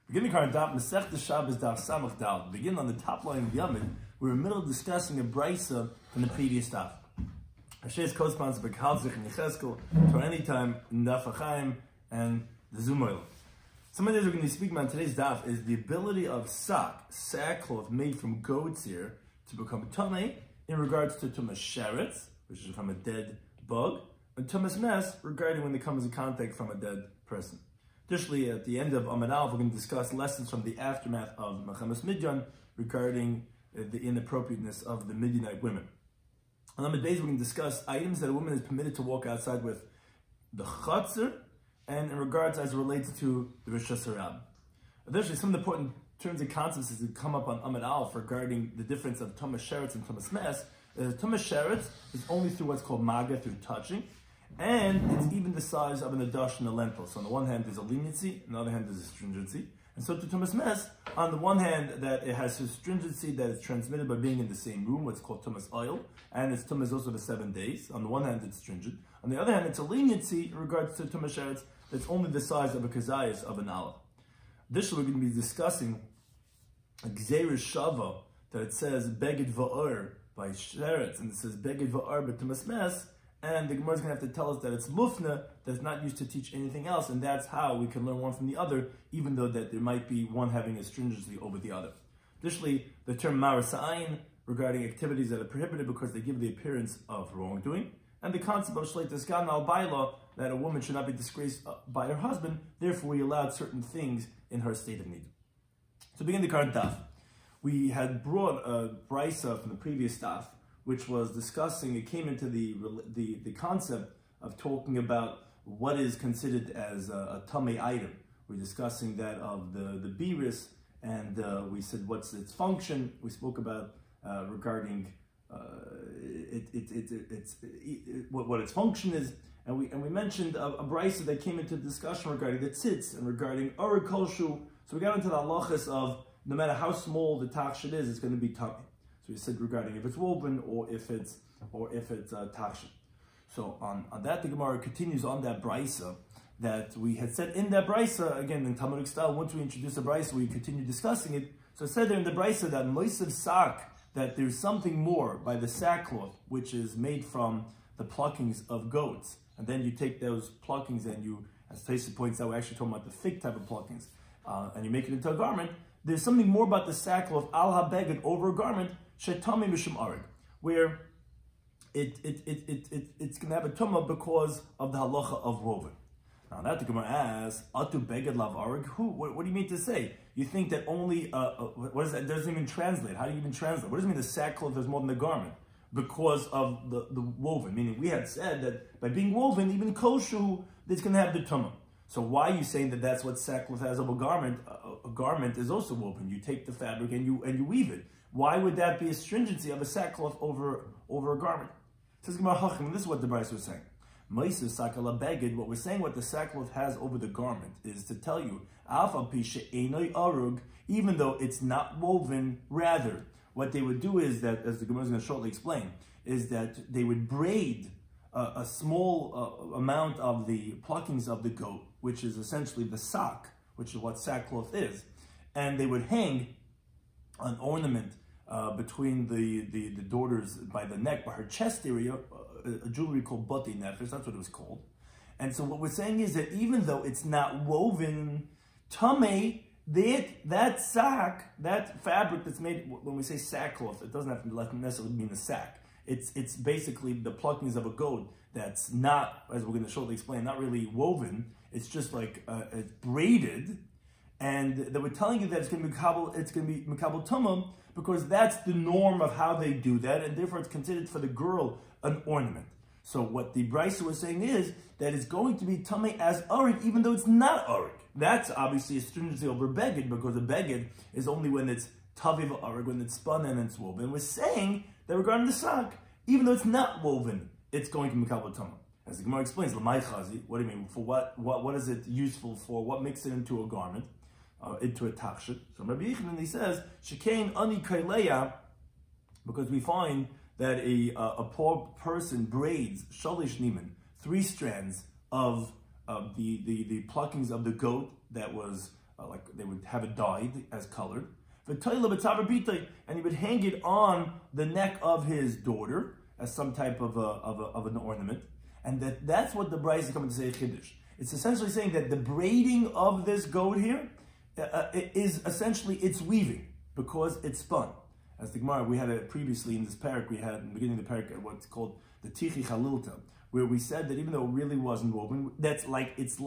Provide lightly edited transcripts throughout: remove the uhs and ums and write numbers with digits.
Beginning current Daf, Masechta Shabbos Daf Samach Dal. Begin on the top line of Yommi. We're in the middle of discussing a brisa from the previous Daf. Hashem co-sponsor by Kalzich and Yecheskel, for any time in Daf Achaim and the Zumoil. Some of the things we're going to be speaking about in today's Daf is the ability of sackcloth made from goat's hair to become tummy in regards to tumas sheretz, which is from a dead bug, and tumas mes regarding when they come into contact from a dead person. Additionally, at the end of Amud Aleph, we're going to discuss lessons from the aftermath of Mechemes Midyan regarding the inappropriateness of the Midianite women. On Amud Beis, we're going to discuss items that a woman is permitted to walk outside with the chatzir, and in regards as it relates to the Rosh Hashanah. Additionally, some of the important terms and concepts that come up on Amud Aleph regarding the difference of tumas sheretz and tumas mes. Tumas sheretz is only through what's called maga, through touching. And it's even the size of an adash and a lentil. So on the one hand, there's a leniency, on the other hand, there's a stringency. And so to tumas mes, on the one hand, that it has a stringency that is transmitted by being in the same room, what's called tumas oil, and it's tumas also for 7 days. On the one hand, it's stringent. On the other hand, it's a leniency in regards to tumas sheretz that's only the size of a kazayas of an olive. Additionally, we're going to be discussing a gzeir shava, that it says beged va'or by sheretz, and it says beged va'or by tumas mes. And the Gemara is going to have to tell us that it's mufna, that's not used to teach anything else, and that's how we can learn one from the other, even though that there might be one having a stringency over the other. Additionally, the term marasa'ayin regarding activities that are prohibited because they give the appearance of wrongdoing, and the concept of shleitas gan al baila, that a woman should not be disgraced by her husband, therefore we allowed certain things in her state of need. So begin the current daf. We had brought a brisa from the previous daf, which was discussing, it came into the concept of talking about what is considered as a tamei item. We're discussing that of the biris, and we said what's its function. We spoke about regarding what its function is, and we mentioned a brisa that came into discussion regarding the tzitz and regarding oreg kolshu. So we got into the halachas of no matter how small the tachshit is, it's going to be tamei. So we said regarding if it's woven or if it's tachshit. So on that, the Gemara continues on that brisa that we had said in that brisa, again in Talmudic style, once we introduce a brisa, we continue discussing it. So it said there in the brisa that moisav sak, that there's something more by the sackcloth, which is made from the pluckings of goats. And then you take those pluckings and you, as Taisa points out, we're actually talking about the thick type of pluckings, and you make it into a garment. There's something more about the sackcloth, al ha-beged, over a garment, shetami mishum areg, where it's going to have a tumah because of the halacha of woven. Now that the Gemara asks, atu beged lav areg, what do you mean to say? You think that only, what is that? It doesn't even translate. How do you even translate? What does it mean the sackcloth is more than the garment? Because of the woven, meaning we had said that by being woven, even koshu, it's going to have the tumah. So why are you saying that that's what sackcloth has of a garment? A garment is also woven. You take the fabric and you weave it. Why would that be a stringency of a sackcloth over a garment? Says Gemara Hachim, this is what the Bryce was saying. Ma'aser sakala beged, what we're saying what the sackcloth has over the garment is to tell you, alfa pisha einoi arug, even though it's not woven, rather, what they would do is that, as the Gemara is going to shortly explain, is that they would braid a small amount of the pluckings of the goat, which is essentially the sock, which is what sackcloth is, and they would hang an ornament between the daughters by the neck, by her chest area, a jewelry called bati nefesh, that's what it was called. And so what we're saying is that even though it's not woven, tamei, that sack, that fabric that's made, when we say sackcloth, it doesn't have to necessarily mean a sack. It's basically the pluckings of a goat that's not, as we're going to shortly explain, not really woven. It's just like it's braided, and they were telling you that it's going to be mikabel tumah because that's the norm of how they do that, and therefore it's considered for the girl an ornament. So what the brisa was saying is that it's going to be tamei as arik, even though it's not arik. That's obviously a stringency over beged, because a beged is only when it's taviv arik, when it's spun and it's woven. And we're saying that regarding the sack, even though it's not woven, it's going to be mikabel tumah. As the Gemara explains, l'may chazi, what do you mean? For what is it useful for? What makes it into a garment, into a tachshit? So Rabbi Yochanan, he says, shekain ani kaileya, because we find that a poor person braids shalish niman, 3 strands of the pluckings of the goat that was like they would have it dyed as colored. And he would hang it on the neck of his daughter as some type of an ornament. And that's what the Bryce is coming to say Chiddush. It's essentially saying that the braiding of this goat here is essentially its weaving, because it's spun. As the Gemara, we had it previously in this parak, we had in the beginning of the parak what's called the Tichi Chalilta, where we said that even though it really wasn't woven, it's like it's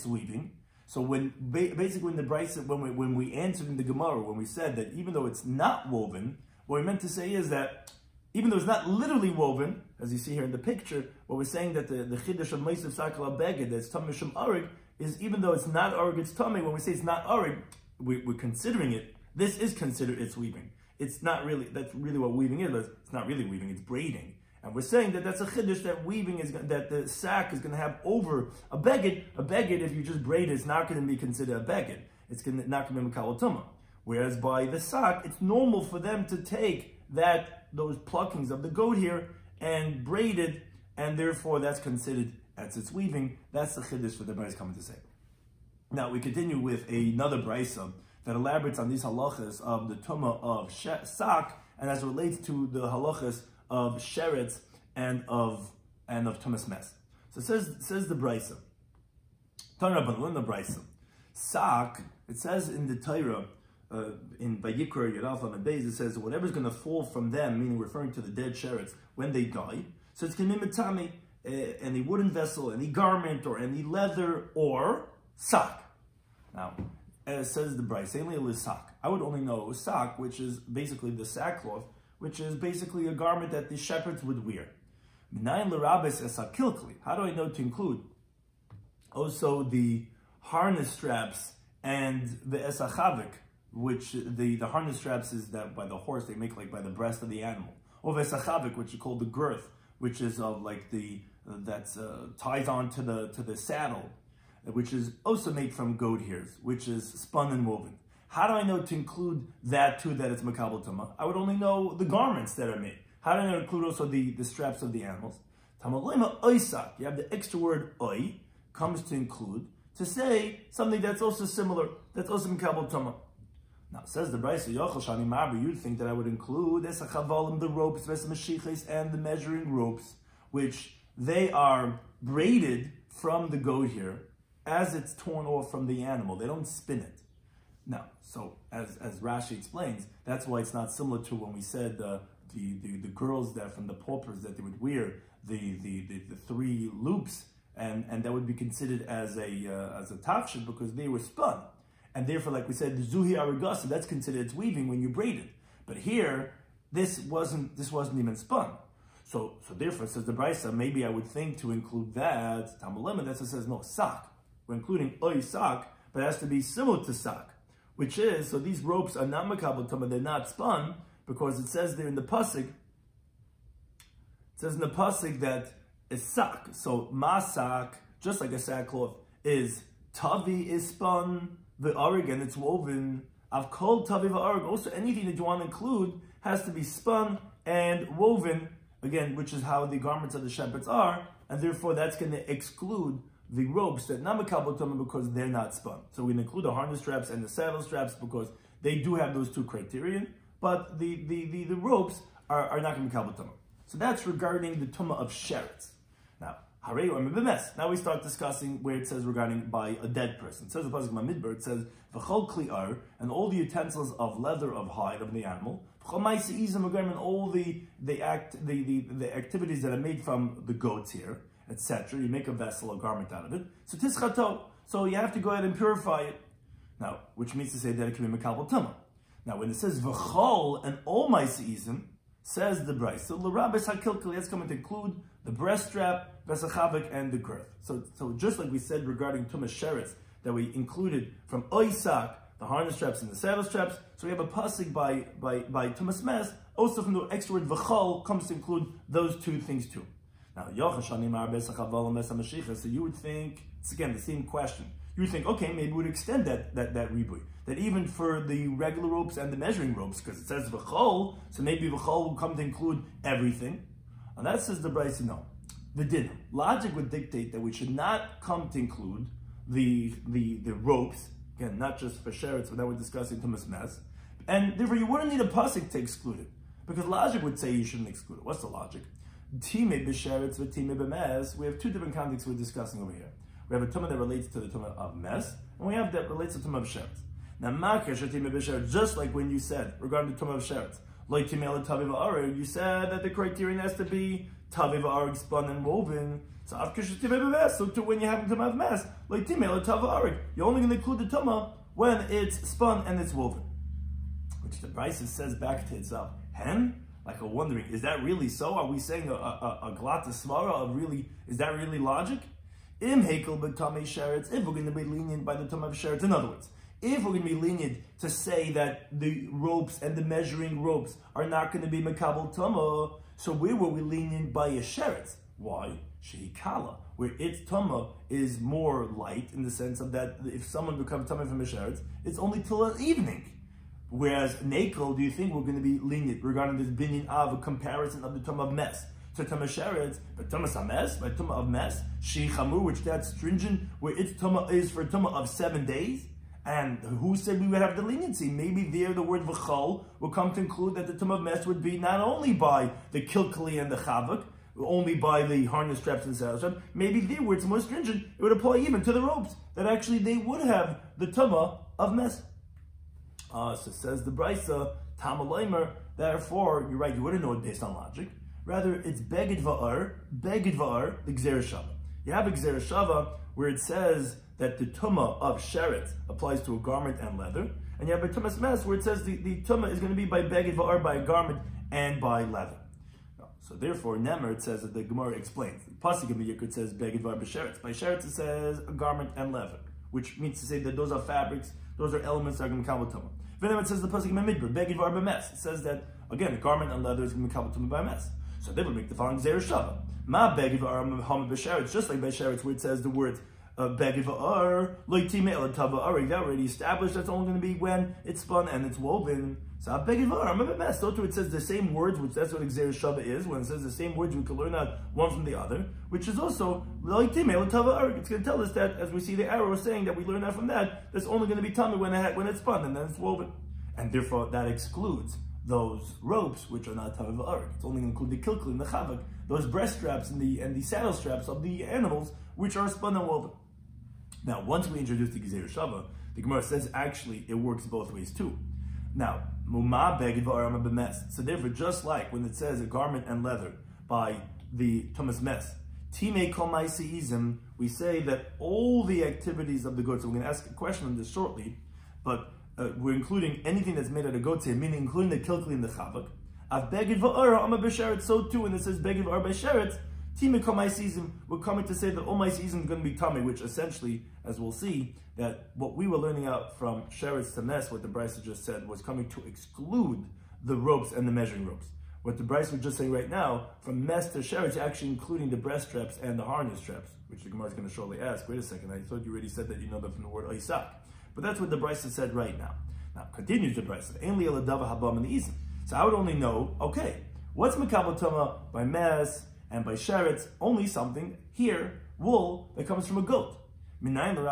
weaving. So basically when the Brisa, when we answered in the Gemara, when we said that even though it's not woven, what we meant to say is that even though it's not literally woven, as you see here in the picture, what we're saying that the Chiddush of Meisiv Sakal Beged, that's Tamei Shem Arig, is even though it's not Arig, it's Tamei. When we say it's not Arig, we're considering it. This is considered its weaving. It's not really, that's really what weaving is, but it's not really weaving, it's braiding. And we're saying that that's a chiddush, that weaving is, that the sack is going to have over a beged. A beged, if you just braid it, it's not going to be considered a beged. It's not going to be mekabel tumah. Whereas by the sack, it's normal for them to take those pluckings of the goat here and braid it, and therefore that's considered as its weaving. That's the chiddush that the Brisa is coming to say. Now we continue with another Brisa that elaborates on these halachas of the tumah of sack, and as it relates to the halachas of sheretz and of tumas mes. So it says the Brisa. Tanraban, the Brisa. Sack, it says in the Torah, in Vayikra Yeralfam and Beis, it says whatever's going to fall from them, meaning referring to the dead sheretz when they die. So it's going to be mitami, any wooden vessel, any garment, or any leather, or sack. Now, as says the Brisa, sack. I would only know sack, which is basically the sackcloth, which is basically a garment that the shepherds would wear. How do I know to include also the harness straps and the esachavik, which the harness straps is that by the horse they make like by the breast of the animal, or esachavik, which is called the girth, which is like ties on to the saddle, which is also made from goat hairs, which is spun and woven. How do I know to include that too, that it's makabel tumah? I would only know the garments that are made. How do I know to include also the straps of the animals? You have the extra word oi, comes to include, to say something that's also similar, that's also makabel tumah. Now, says the Brisa, you'd think that I would include the ropes, and the measuring ropes, which they are braided from the goat here as it's torn off from the animal. They don't spin it. Now, so as Rashi explains, that's why it's not similar to when we said the girls that from the paupers that they would wear the three loops, and that would be considered as a tafshid because they were spun, and therefore, like we said, the zuhi arigasa, that's considered it's weaving when you braid it. But here, this wasn't even spun. So therefore, says the Brisa, maybe I would think to include that Tamalema. That's what says no sak. We're including oy sak, but it has to be similar to sak. Which is, so these ropes are not makabel tumah, they're not spun, because it says there in the pasuk, that it's sak. So masak, just like a sackcloth, is tavi is spun, the arig, and it's woven. I've called tavi v'arig. Also, anything that you want to include has to be spun and woven, again, which is how the garments of the shepherds are, and therefore that's going to exclude the ropes that not makabel tumah because they're not spun. So we include the harness straps and the saddle straps because they do have those two criterion, but the ropes are not going to be makabel tumah. So that's regarding the tumah of sheretz. Now we start discussing where it says regarding by a dead person. It says the pasuk Midbar, it says v'chol kli'ar, and all the utensils of leather, of hide of the animal, and all the activities that are made from the goats here, etc. You make a vessel, a garment out of it. So tischato. So you have to go ahead and purify it. Now, which means to say that it can be makabel tumah. Now, when it says v'chol and all ma'asizim, says the Brisa, so l'rabes hakilkali, that's going to include the breast strap, vesachavik, and the girth. So just like we said regarding tumas sheretz, that we included from oisak, the harness straps and the saddle straps. So we have a pasuk by tumas mes, also from the extra word v'chol comes to include those two things too. Now, so you would think, it's again the same question. You would think, okay, maybe we would extend that ribui. That even for the regular ropes and the measuring ropes, because it says v'chol, so maybe v'chol will come to include everything. And that says the Brisa, no. The din. Logic would dictate that we should not come to include the ropes Again, not just for sheretz, but now we're discussing tumas mes. And therefore, you wouldn't need a pasuk to exclude it. Because logic would say you shouldn't exclude it. What's the logic? Time b'sheretz v'time b'mes. We have two different contexts we're discussing over here. We have a tumah that relates to the tumah of mes, and we have that relates to the tumah of sheretz. Now, makesh time b'sheretz, just like when you said regarding the tumah of sheretz, like timel tavi v'arig, you said that the criterion has to be tavi v'arig spun and woven. So afkesh time b'mes. So too, when you have a tumah of mes, like timel tavi v'arig, you're only going to include the tumah when it's spun and it's woven. Which the Brisa says back to itself. Hen? Like I'm wondering, is that really so? Are we saying a glata svara of really, is that really logic? Im hekel b'tamei sheretz, if we're going to be lenient by the tumah of sheretz. In other words, if we're going to be lenient to say that the ropes and the measuring ropes are not going to be mekabel tumah, so where were we lenient by a sheretz? Why? Shehikala, where its tumah is more light in the sense of that if someone becomes tumah from a sheretz, it's only till an evening. Whereas Nekel, do you think we're going to be lenient regarding this binyan of a comparison of the tumah of mes to tumah sheretz, but tumah sames, by tumah of mes, shechamur, which that's stringent, where its tumah is for tumah of 7 days? And who said we would have the leniency? Maybe there the word v'chol will come to include that the tumah of mes would be not only by the kilkali and the chavuk, only by the harness straps and saddle straps. Maybe there where it's more stringent, it would apply even to the ropes, that actually they would have the tumah of mes. So says the Brisa, Tamalaymer, therefore, you're right, you wouldn't know it based on logic. Rather, it's beged va'ar, the gzera shava. You have a gzera shava where it says that the tumah of sheretz applies to a garment and leather, and you have a tumas mes where it says the tumah is going to be by beged va'ar, by a garment and by leather. So therefore, Nemer, it says that the Gemara explains. The pasuk in the Yikr, it says beged va'ar b'sheretz. By sheretz it says a garment and leather, which means to say that those are fabrics, those are elements that are going to come with tumah. Then it says the pasuk in Midbar, beged va'ar b'mes. It says that again, a garment and leather is going to be tumah by mes. So they would make the following zera shava. Ma beged va'ar hamad b'sheretz, just like by sheretz where it says the word beged va'ar loitimei el tava arig. That already established. That's only going to be when it's spun and it's woven. So beged va'ar hamad b'mes. So too it says the same words, which that's what zera shava is. When it says the same words, we can learn out one from the other, which is also loitimei el tava arig. It's going to tell us that, as we see the arrow saying that we learn out from that, that's only going to be tummy when it's spun and then it's woven, and therefore that excludes those ropes which are not tavi va'arig. It's only going to include the kilkul and the chavak, those breast straps and the saddle straps of the animals which are spun and woven. Now, once we introduce the gzera shava, the Gemara says actually it works both ways too. Now, muma beged va'ar hamad b'mes. So therefore, just like when it says a garment and leather by the tumas mes, timei kol ma'aseh, we say that all the activities of the goat. So we're going to ask a question on this shortly, but we're including anything that's made out of goat's hair, meaning including the kilkli and the chavak. Av beged va'ar hamad b'sheretz. So too, when it says beged va'ar b'sheretz, timei kol ma'aseh, we're coming to say that all ma'aseh is going to be tummy, which essentially, as we'll see, that what we were learning out from sheretz to mes, what the Brisa just said, was coming to exclude the ropes and the measuring ropes. What the Brisa was just saying right now, from mes to sheretz, actually including the breast straps and the harness straps, which the Gemara is going to shortly ask. Wait a second, I thought you already said that you know that from the word oisak. But that's what the Brisa said right now. Now, continues the Brisa. So I would only know, okay, what's mekabel tumah by mes and by sheretz? Only something here, wool, that comes from a goat. So how do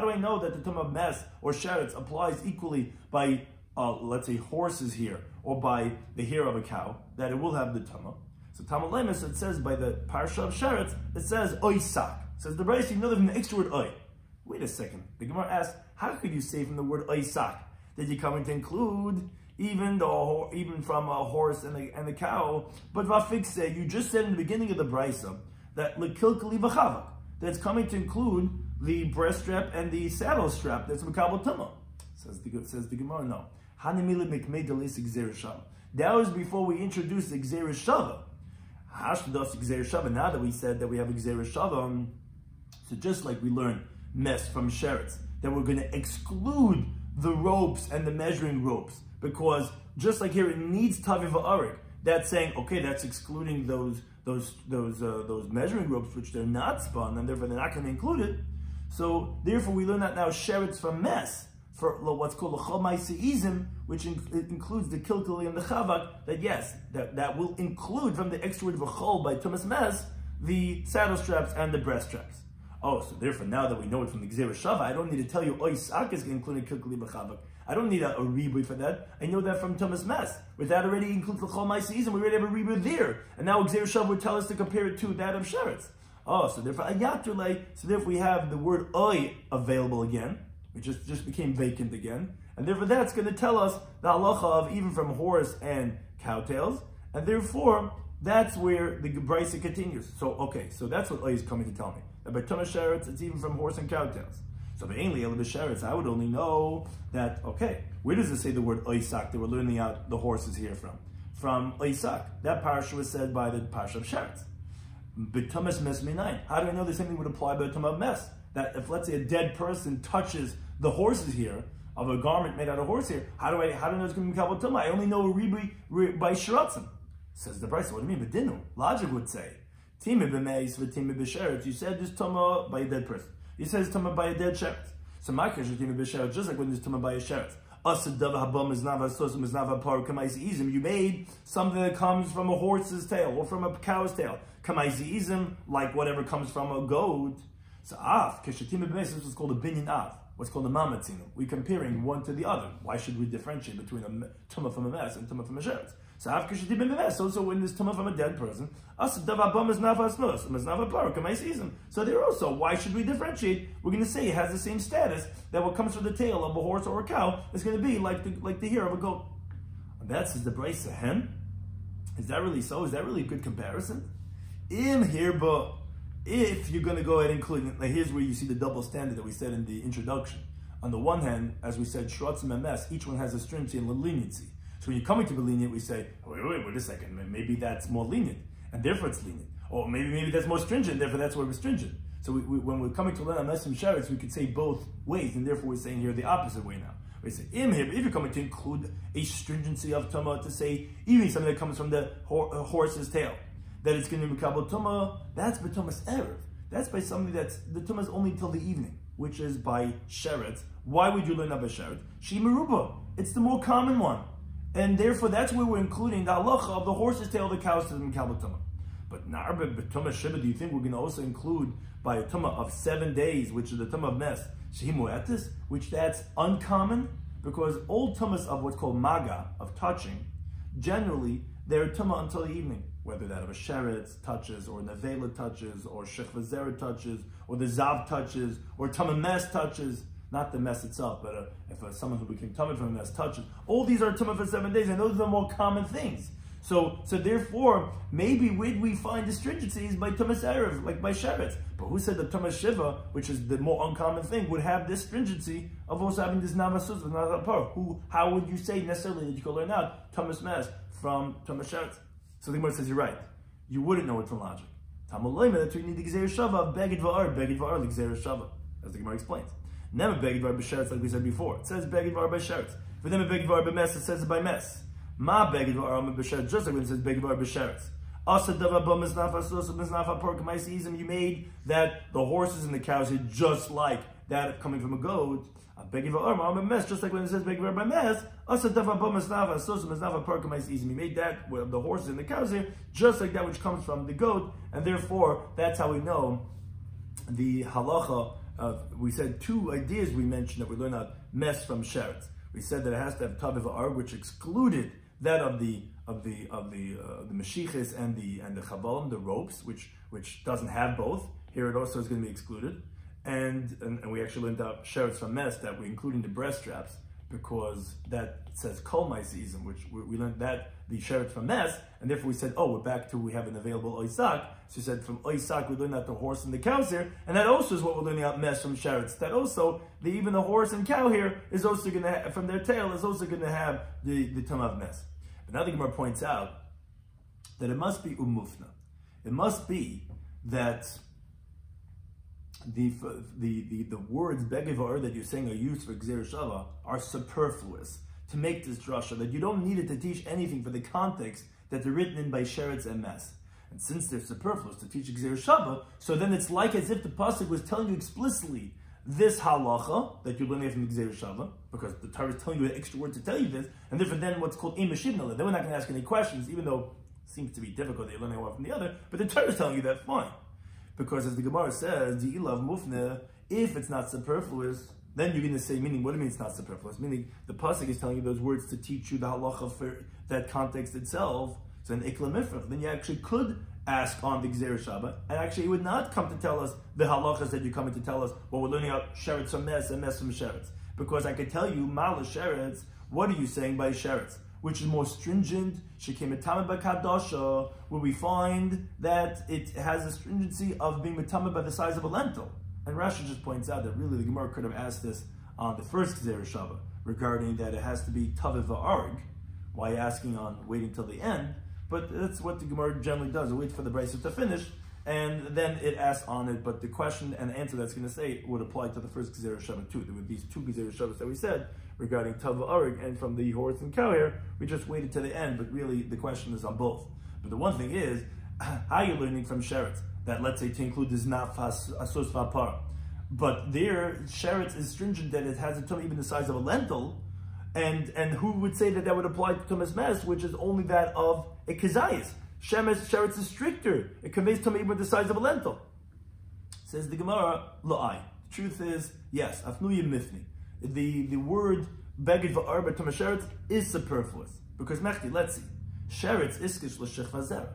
I know that the tumah of mes or sheretz applies equally by, let's say, horses here, or by the hair of a cow, that it will have the tumah? So Talmud Lemus, it says by the parsha of sheretz, it says oisak. It says the Brisa, you know that from the extra word oy. Wait a second. The Gemara asks, how could you say from the word oisak that you're coming to include even from a horse and a cow? But Rafik said, you just said in the beginning of the Brisa that lekilkali v'chavak, that's coming to include the breast strap and the saddle strap. That's mekabel tumah. Says the Gemara, no. Hanimila mikmei delis gzera shava. That was before we introduced the gzera shava. Hashtados gzera shava. Now that we said that we have a gzera shava, so just like we learned mes from sheretz, that we're going to exclude the ropes and the measuring ropes, because just like here it needs tavi va'arig. That's saying, okay, that's excluding those measuring ropes which they're not spun, and therefore they're not going to include it. So therefore we learn that now sheretz from mes for what's called the chol ma'aseh, which includes the kilkali and the chavak. That yes, that will include from the extra word v'chol by tumas mes the saddle straps and the breast straps. Oh, so therefore now that we know it from the Gzeira Shava, I don't need to tell you Oisak is included Kilkali B'Chavak. I don't need a ribui for that. I know that from Tumas Mes. With that already includes the Chol Ma'aseh, we already have a ribui there. And now Gzeira Shava would tell us to compare it to that of Sheretz. Oh, so therefore Ayaturle, so therefore we have the word Oi available again, which just became vacant again. And therefore that's going to tell us the halacha of even from horse and cowtails. And therefore, that's where the Brisa continues. So, okay, so that's what Oi is coming to tell me. That by Tumas Sheretz, it's even from horse and cowtails. So mainly, Sheretz, I would only know that, okay, where does it say the word Oisak that we're learning out the horses here from? From Oisak. That parsha was said by the parsha of Sheretz. B'Tumas Mes Minayin. How do I know the same thing would apply by Tumas Mes? That if, let's say, a dead person touches the horses here, of a garment made out of horse here, how do I know it's going to be Kabbalah Tumah? I only know a ribui by Shiratzim. Says the Brisa, what do you mean? B'dinu. Logic would say, Tima b'meis v'tima b'sheretz. You said there's Tumah by a dead person. You said it's Tumah by a dead sheretz. So my question is Tima b'sheretz, just like when there's Tumah by a sheretz. You made something that comes from a horse's tail or from a cow's tail. Like whatever comes from a goat. So this is called a binyan av. What's called a mamatzino. We're comparing one to the other. Why should we differentiate between a tumah from a mess and tumah from a sheretz? So also when there's tumah from a dead person, so there also, why should we differentiate? We're going to say it has the same status that what comes from the tail of a horse or a cow is going to be like the hair of a goat. And that says the Brisa hen. Is that really so? Is that really a good comparison? If you're going to go ahead and include, like here's where you see the double standard that we said in the introduction. On the one hand, as we said, shrotzim and mes, each one has a stringency and leniency. So when you're coming to be lenient, we say, wait a second, maybe that's more lenient, and therefore it's lenient. Or maybe that's more stringent, therefore that's where we're stringent. So when we're coming to learn on mes and sheretz, we could say both ways, and therefore we're saying here the opposite way now. We say, if you're coming to include a stringency of tumah, to say, even something that comes from the horse's tail, that it's going to be Kabbalah Tumah, that's by Tumas Erev. That's by something that's, the Tumah is only till the evening, which is by Sheretz. Why would you learn that by Sheretz? Shimeruba. It's the more common one. And therefore, that's where we're including the halacha of the horse's tail, the cow's tail, and Kabbalah Tumah. But Na'arbe B'Tumah Shiva, do you think we're going to also include by a Tumah of 7 days, which is the Tumah of Mes, Shehimuetis, which that's uncommon? Because all Tumahs of what's called Maga, of touching, generally, they're Tumah until the evening. Whether that of a sheretz touches, or nevela touches, or shechva zera touches, or the zav touches, or tumah mes touches, not the mess itself, but if someone who became tumah from a mess touches, all these are tumah for 7 days, and those are the more common things. So therefore, maybe where we find the stringency is by tumas erev, like by sheretz. But who said that tumas shiva, which is the more uncommon thing, would have this stringency of also having this namasus with navapar? How would you say necessarily that you can learn out tumas mes from tumas sheretz? So the Gemara says, you're right. You wouldn't know it from logic. Tamaloyma, that's why you need the Gzeira Shava, beged va'ar, the Gzeira Shava, as the Gemara explains. Never beged va'ar b'sheretz, like we said before. It says beged va'ar by sheretz. For them, beged va'ar b'mes, it says it by mes. Ma beged va'ar b'sheretz, just like when it says beged va'ar b'sheretz. Asa dava b'mes nafa sosa b'mes nafa pork ma'isizim. You made that the horses and the cows are just like that coming from a goat. Beged va'ar ma'am mes, just like when it says beged va'ar by mes. Asa dava b'mes nafa sosa b'mes nafa pork ma'isizim. You made that with the horses and the cows here, just like that which comes from the goat, and therefore that's how we know the halacha. We said 2 ideas we mentioned that we learned out mes from sheretz. We said that it has to have tav v'ar, which excluded that of the meshiches and the chavalim, the ropes, which doesn't have both. Here it also is going to be excluded, and we actually learned out sheretz from mes that we're including the breast straps because that says kol ma'isizim, which we learned that the sheretz from mes, and therefore we said, oh, we're back to we have an available oisak. So we said from oisak we learned out the horse and the cows here, and that also is what we're learning out mes from sheretz. That also even the horse and cow here is also going to from their tail is also going to have the tumah of mes. But now the Gemara points out that it must be umufna. It must be that the words begevar that you're saying are used for Gzeira Shava are superfluous to make this drasha, that you don't need it to teach anything for the context that they're written in by sheretz and mes. And since they're superfluous to teach Gzeira Shava, so then it's like as if the pasuk was telling you explicitly this halacha that you're learning from the Gzeira Shava, because the Torah is telling you an extra word to tell you this, and therefore then what's called imashibnala. Then we're not going to ask any questions, even though it seems to be difficult that you're learning one from the other, but the Torah is telling you that, fine. Because as the Gemara says, the ilav mufne, if it's not superfluous, then you're going to say, meaning, what do you mean it's not superfluous? Meaning, the pasuk is telling you those words to teach you the halacha for that context itself. So in ikla mifrach, then you actually could ask on the Gzeir Shabbat, and actually it would not come to tell us the halachas that you're coming to tell us, well, we're learning out sheretz from mes and mes from sheretz. Because I could tell you, mal sheretz, what are you saying by sheretz? Which is more stringent, shekim etame b'kadosha, where we find that it has a stringency of being metame by the size of a lentil. And Rashi just points out that really the Gemara could have asked this on the first Gzeir Shabbat, regarding that it has to be taviv va'arg. Why asking on waiting till the end? But that's what the Gemara generally does. It waits for the brisa to finish, and then it asks on it. But the question and answer that's going to say would apply to the first Gzeir Shabbat too. There would be two Gzeir Shabbats that we said regarding Tav Arig, and from the horse and cow here, we just waited to the end. But really, the question is on both. But the one thing is, how you're learning from sheretz that, let's say, to include is not asos v'apar. But there, sheretz is stringent that it has a tumah even the size of a lentil. And who would say that would apply to Tumas Mes, which is only that of a Kazayas? Sheretz is stricter. It conveys Tumah even the size of a lentil. Says the Gemara, La'ai. The truth is, yes, Afnuya Mifni. The word Beged Va'arba Tumas Sheretz is superfluous. Because Mechti, let's see. Sheretz iskish l'shech vazer.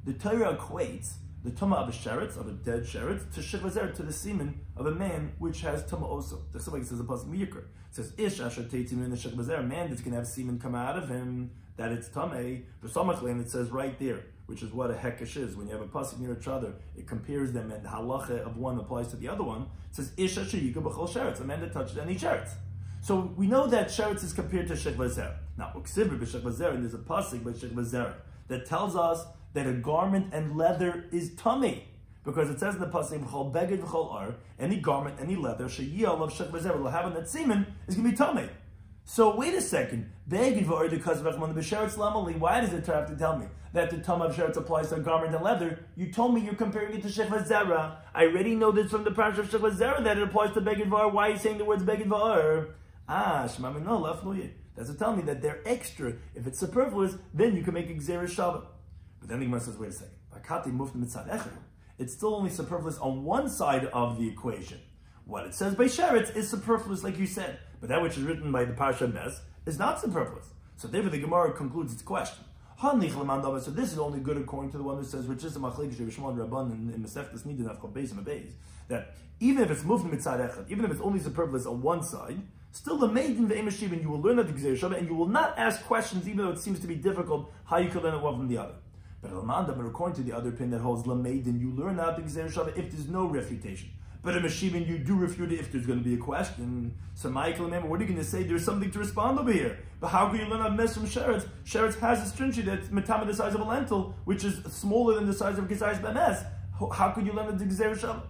The Torah equates the Tumah of a Sheretz, of a dead Sheretz, to shech vazer, to the semen of a man which has Tumah also. The Sivak says a pasuk Miyikr. It says, Ish asher teitim in the shech vazer, a man that's going to have semen come out of him, that it's Tameh. And it says right there, which is what a hekesh is. When you have a pasuk near each other, it compares them, and the halacha of one applies to the other one. It says, Ish asher yikah b'chol Sheretz, a man that touched any Sheretz. So we know that Sheretz is compared to shech vazer. Now, uksivir b'shech vazer, and there's a pasuk by shech vazer that tells us that a garment and leather is tummy, because it says in the pasuk v'chol beged v'chol ar, any garment, any leather sheyiyal of shech vazer will have on that semen is going to be tummy. So wait a second, beged v'ar because v'chman b'sheretz lamali. Why does the Torah have to tell me that the tumah of sheretz applies to a garment and leather? You told me you're comparing it to shech vazer. I already know this from the parasha of shech vazer that it applies to beged v'ar. Why are you saying the words beged v'ar? Shema mino lafnuye. That's to tell me that they're extra. If it's superfluous, then you can make a Gzeir Shabbat. But then the Gemara says, wait a second. It's still only superfluous on one side of the equation. What it says by sheretz is superfluous, like you said. But that which is written by the Parsha Mes is not superfluous. So therefore the Gemara concludes its question. So this is only good according to the one who says, which is the Machlekes Rabbi Rabban in Masechtas Nidin Avchol Beis and Beis, that even if it's mufne mitzad echad, even if it's only superfluous on one side, still the maiden ve'emashivin, you will learn that the Gzeir Shabbat, and you will not ask questions, even though it seems to be difficult, how you can learn it one from the other. But according to the other opinion that holds Lameidin, you learn out the Gzeir Shabbat if there's no refutation. But a Mashivin, you do refute it if there's going to be a question. So Michael, remember, what are you going to say? There's something to respond over here. But how can you learn out mes from Sheretz? Sheretz has a stringy that's metama the size of a lentil, which is smaller than the size of a Gizayis Benes. How could you learn the Gzeir Shabbat?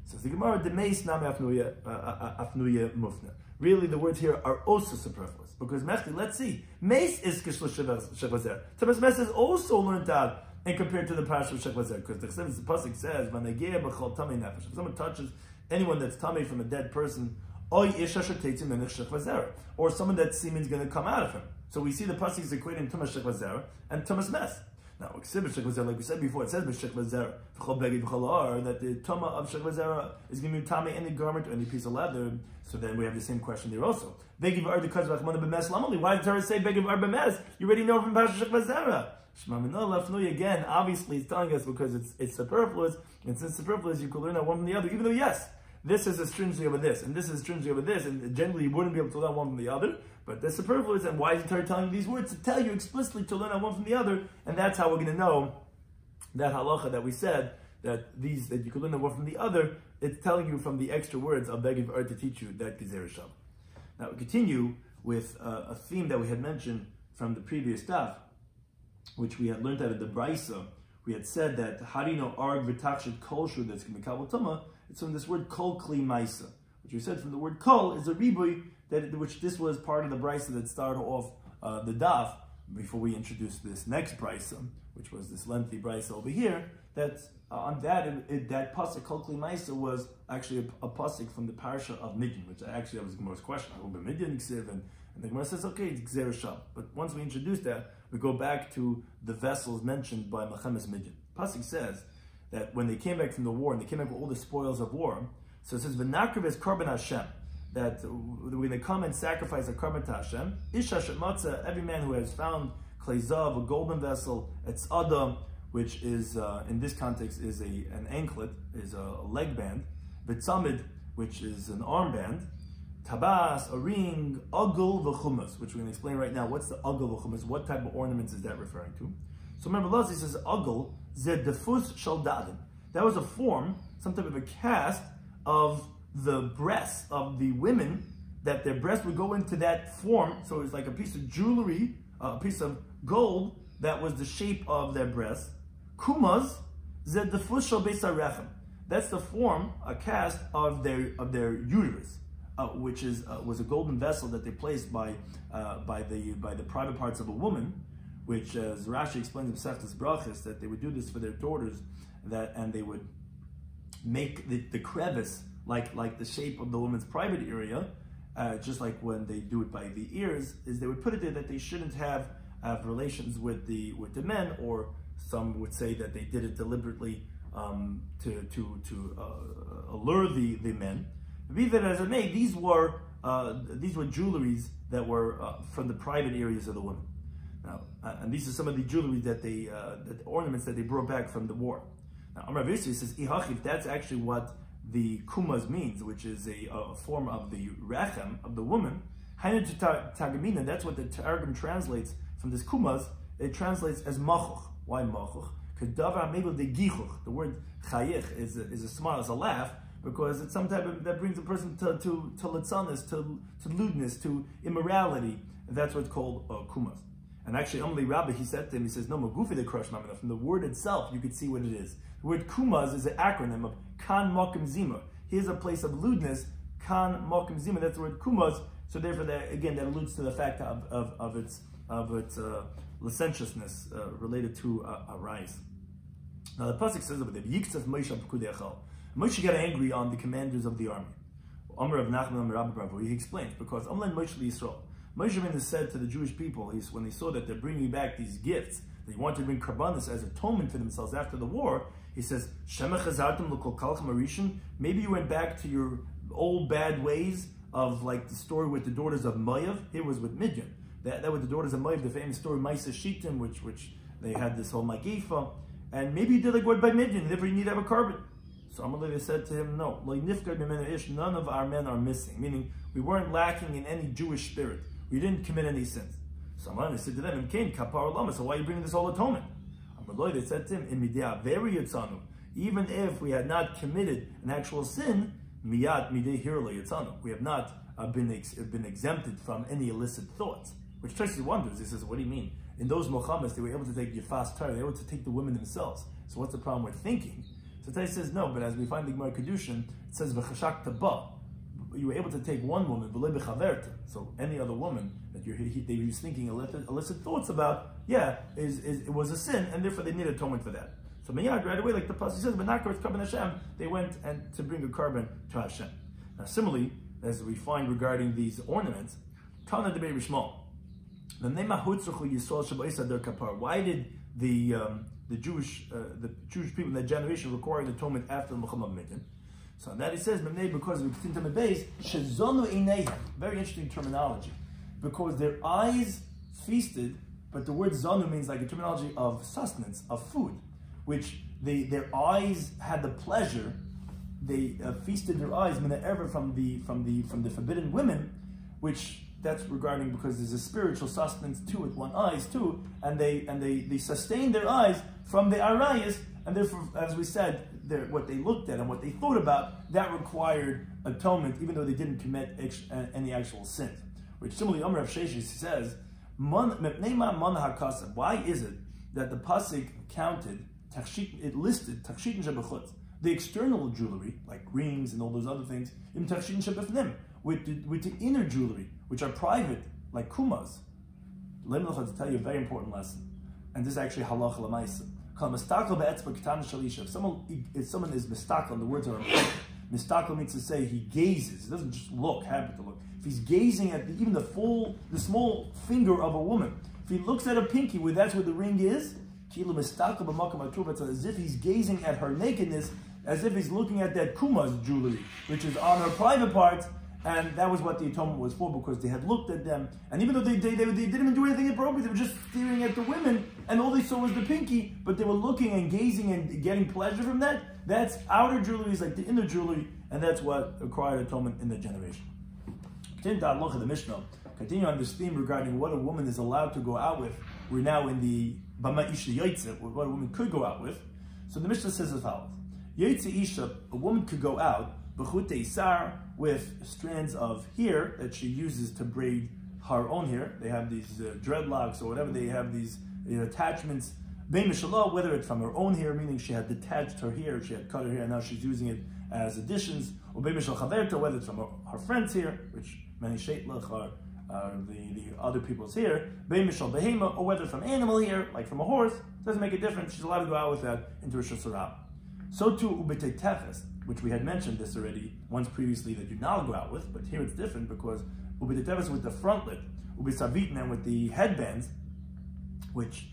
Says the Gemara, the meis nami afnuya mufna. Really, the words here are also superfluous. Because Mechti, let's see. Meis is kishla shekvazer. Tamas mes is also learned out and compared to the parasha of shekvazer. Because the pasuk says, "Vanegea b'chol tamei nefesh." If someone touches anyone that's tamei from a dead person, oy isha shetetzim menich shekvazer, or someone that semen is going to come out of him. So we see the pasuk is equating tumas shekvazer and tumas mes. Now, like we said before, it says that the tuma of shekvazer is going to be tame any garment or any piece of leather. So then we have the same question there also. Why did the Torah say begiv ar b'mes? You already know from Parashat shekvazer. Again, obviously it's telling us because it's superfluous, and since superfluous, you can learn that one from the other. Even though yes, this is a stringency over this, and this is a stringency over this, and generally you wouldn't be able to learn one from the other. But they're superfluous, and why is the Torah telling you these words? To tell you explicitly to learn one from the other, and that's how we're going to know that halacha that we said, that you could learn one from the other, it's telling you from the extra words of Begiv Ur to teach you that Gzeir Shabbat. Now we continue with a theme that we had mentioned from the previous Daf, which we had learned out of the Brisa. We had said that how do you know Arg v'tachshit kol shu that's going to be kabel tuma? It's from this word kol kli maisa, which we said from the word kol is a ribui, which this was part of the brisa that started off the daf before we introduced this next brisa, which was this lengthy brisa over here. That on that pasuk kol kli maisa was actually a pasuk from the parasha of Midian, which actually that was the Gemara's question. Midian and the Gemara says okay, it's Gzeir Shabbat. But once we introduce that, we go back to the vessels mentioned by Mechemes Midian. Pasuk says that when they came back from the war and they came back with all the spoils of war, so it says v'nakriv es korban Hashem, that when they come and sacrifice a korban to Hashem, isha shematza, every man who has found kleizav, a golden vessel, it's adam, which is in this context is an anklet, is a leg band, v'tzamid, which is an armband, tabas, a ring, ugel v'chumas, which we're going to explain right now. What's the ugel v'chumas? What type of ornaments is that referring to? So remember, Lazi says ugel zed defus shaldadim. That was a form, some type of a cast of the breasts of the women, that their breasts would go into that form. So it was like a piece of jewelry, a piece of gold that was the shape of their breasts. Kumas zed defus shal beis harechem. That's the form, a cast of their uterus, which was a golden vessel that they placed by the private parts of a woman, which, as Rashi explains in Seftas Brachas, that they would do this for their daughters, and they would make the crevice like the shape of the woman's private area, just like when they do it by the ears, is they would put it there that they shouldn't have relations with the men, or some would say that they did it deliberately to allure the men. Be that as it may, these were jewelries that were from the private areas of the women. Now, and these are some of the jewelry that the ornaments that they brought back from the war. Now, Amar Visi says, "Ihachif." That's actually what the kumas means, which is a form of the rechem of the woman. Hainu tagamina. That's what the Targum translates from this kumas. It translates as machuch. Why machuch? Because davar mebel de gichuch. The word chayich is a smile, is a laugh, because it's some type of that brings a person to litzanis, to lewdness, to immorality. And that's what's called kumas. And actually, Amalei Rabbi, he said to him, he says, no, Magufi the crush mamina. From the word itself, you could see what it is. The word kumas is an acronym of kan mokim zima. Here's a place of lewdness, kan mokim zima. That's the word kumas. So therefore, that alludes to the fact of its licentiousness related to a rice. Now the pasuk says over there, Yiktsav Moshe Pekudei Echal. Moshe got angry on the commanders of the army. Amar of Nachman Rabbi Bravo. He explains, because Amlan Moshe Yisrael. Moshe Rabbeinu said to the Jewish people, when they saw that they're bringing back these gifts, they wanted to bring karbanos as atonement for themselves after the war, he says, Shema chazartum l'kol kalchem harishon. Maybe you went back to your old bad ways of like the story with the daughters of Moav. It was with Midian. That was the daughters of Moav, the famous story Maisa Shittim, which they had this whole Magifa. And maybe you did like what by Midian, therefore you need to have a carbon. So Amalei said to him, no, none of our men are missing, meaning we weren't lacking in any Jewish spirit. We didn't commit any sins. So Amalei said to them, so why are you bringing this whole atonement? Amalei, they said to him, even if we had not committed an actual sin, we have not been exempted from any illicit thoughts. Which Tracy wonders, he says, what do you mean? In those Mohammeds, they were able to take Yafas Torah, they were able to take the women themselves. So what's the problem with thinking? So Tai says no, but as we find the Gemara Kedushin, it says V'chashak taba. You were able to take one woman, v'lei b'chaverta. So any other woman that they were thinking illicit thoughts about, it was a sin, and therefore they need atonement for that. So Miyad right away, like the pasuk says, B'nakar Karban Hashem, they went and to bring a carbon to Hashem. Now similarly, as we find regarding these ornaments, Tana Debei Rishmal. Why did the Jewish people in that generation require an atonement after the Muhammad Midian? So that he says, because of the base, very interesting terminology, because their eyes feasted, but the word zonu means like a terminology of sustenance, of food, which their eyes had the pleasure. They feasted their eyes ever from the forbidden women, which that's regarding because there's a spiritual sustenance to it, one eyes too, and they sustained their eyes from the arayas, and therefore, as we said, what they looked at and what they thought about, that required atonement, even though they didn't commit any actual sin. Which similarly, Amar Rav Sheshes says, why is it that the pasuk counted, it listed tachshitin shebechutz, the external jewelry, like rings and all those other things, im tachshitin shebefnim, with the inner jewelry, which are private, like kumas. Let me tell you a very important lesson, and this is actually halacha l'maisa. If someone is mistakel, the words are mistakel means to say he gazes. He doesn't just look, happen to look. If he's gazing at even the small finger of a woman, if he looks at a pinky, that's where the ring is, It's as if he's gazing at her nakedness, as if he's looking at that kuma's jewelry, which is on her private parts, and that was what the atonement was for, because they had looked at them, and even though they didn't even do anything inappropriate, they were just staring at the women, and all they saw was the pinky, but they were looking and gazing and getting pleasure from that. That's outer jewelry, is like the inner jewelry, and that's what acquired atonement in that generation. Continue the Mishnah. Continue on this theme regarding what a woman is allowed to go out with. We're now in the Bama Isha Yaitze, what a woman could go out with. So the Mishnah says as follows: Yaitze Isha, a woman could go out b'chutei sar, with strands of hair that she uses to braid her own hair. They have these dreadlocks or whatever. They have these attachments. Whether it's from her own hair, meaning she had detached her hair, she had cut her hair, and now she's using it as additions. Or whether it's from her friend's hair, which many sheitlach are the other people's hair. Or whether from animal hair, like from a horse, doesn't make a difference. She's allowed to go out with that into Rosh Hashanah. So too ubetei tefes, which we had mentioned this already once previously, that you now go out with, but here it's different because ubetei tefes with the frontlet, ubesavitna, and with the headbands, which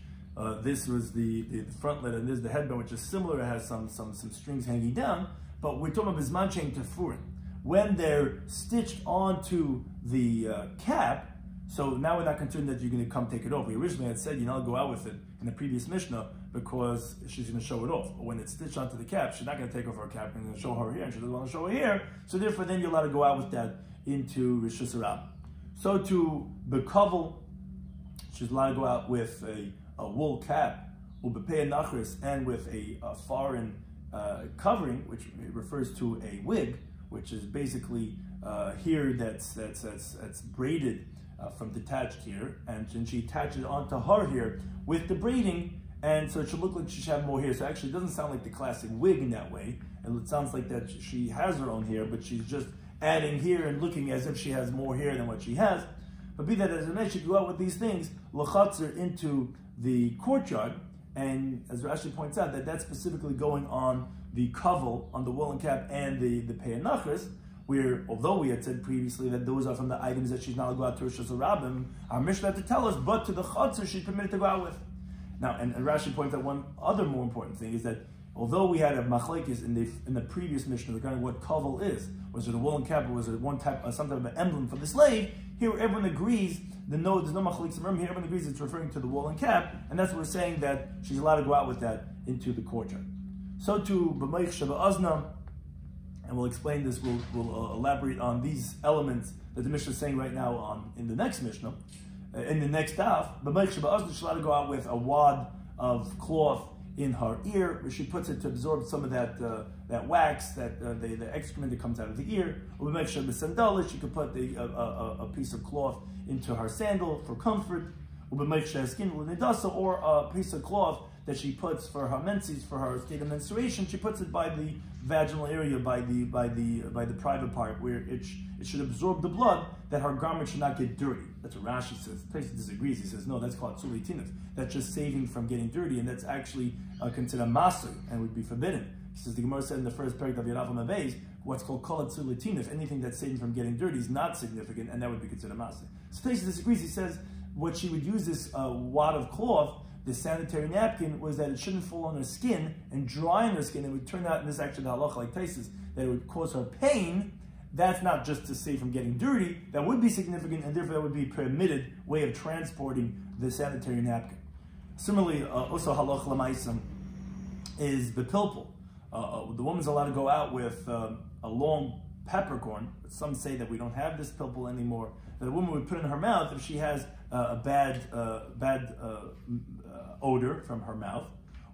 this was the frontlet, and this is the headband, which is similar. It has some strings hanging down, but we're talking about bismanchein tefurin, when they're stitched onto the cap. So now we're not concerned that you're going to come take it off. We originally had said go out with it in the previous Mishnah because she's going to show it off. But when it's stitched onto the cap, she's not going to take off her cap and show her hair, and she doesn't want to show her hair. So therefore, then you're allowed to go out with that into Rosh Hashanah. So to bekovel, she's allowed to go out with a wool cap, ubepei nachris, and with a foreign covering, which refers to a wig, which is basically hair that's braided from detached hair, and then she attaches it onto her hair with the braiding, and so it should look like she should have more hair. So actually, it doesn't sound like the classic wig in that way, and it sounds like that she has her own hair, but she's just adding hair and looking as if she has more hair than what she has. But be that as it may, she go out with these things, lachatzer, into the courtyard, and as Rashi points out, that's specifically going on the kavel, on the woolen cap, and the peyinachris, where, although we had said previously that those are from the items that she's not allowed to go out to Rosh Hashanah, our Mishnah had to tell us, but to the chatzar she's permitted to go out with. Now, and Rashi points out one other more important thing is that although we had a machlekes in the previous Mishnah regarding what kavel is, was it a woolen cap or was it some type of an emblem for the slave? Here, everyone agrees. There's no machlekes in here. Everyone agrees it's referring to the woolen cap, and that's what we're saying, that she's allowed to go out with that into the courtyard. So to b'meich sheba'azna, and we'll explain this. We'll elaborate on these elements that the Mishnah is saying right now in the next Mishnah, in the next Daf. B'meich sheba'azna, she's allowed to go out with a wad of cloth in her ear, where she puts it to absorb some of that wax, the excrement that comes out of the ear. Or b'meich sheba'sandala, she could put a piece of cloth into her sandal for comfort. Or b'meich sheba'skin l'nidasa, or a piece of cloth that she puts for her menses, for her state of menstruation. She puts it by the vaginal area, by the private part, where it should absorb the blood, that her garment should not get dirty. That's what Rashi says. Taisa disagrees. He says, no, that's called tzuli tinus. That's just saving from getting dirty, and that's actually considered maser and would be forbidden. He says, the Gemara said in the first parak of Yerav Mabeis, what's called kol tzuli tinus, anything that's saving from getting dirty is not significant, and that would be considered maser. So Taisa disagrees. He says what she would use this wad of cloth, the sanitary napkin, was that it shouldn't fall on her skin and dry on her skin. It would turn out, and this is actually the halacha like Taisus, that it would cause her pain. That's not just to save from getting dirty. That would be significant, and therefore that would be a permitted way of transporting the sanitary napkin. Similarly, also halacha l'maisa is the pilpul. The woman's allowed to go out with a long peppercorn, but some say that we don't have this pilpul anymore, that a woman would put in her mouth if she has a bad odor from her mouth,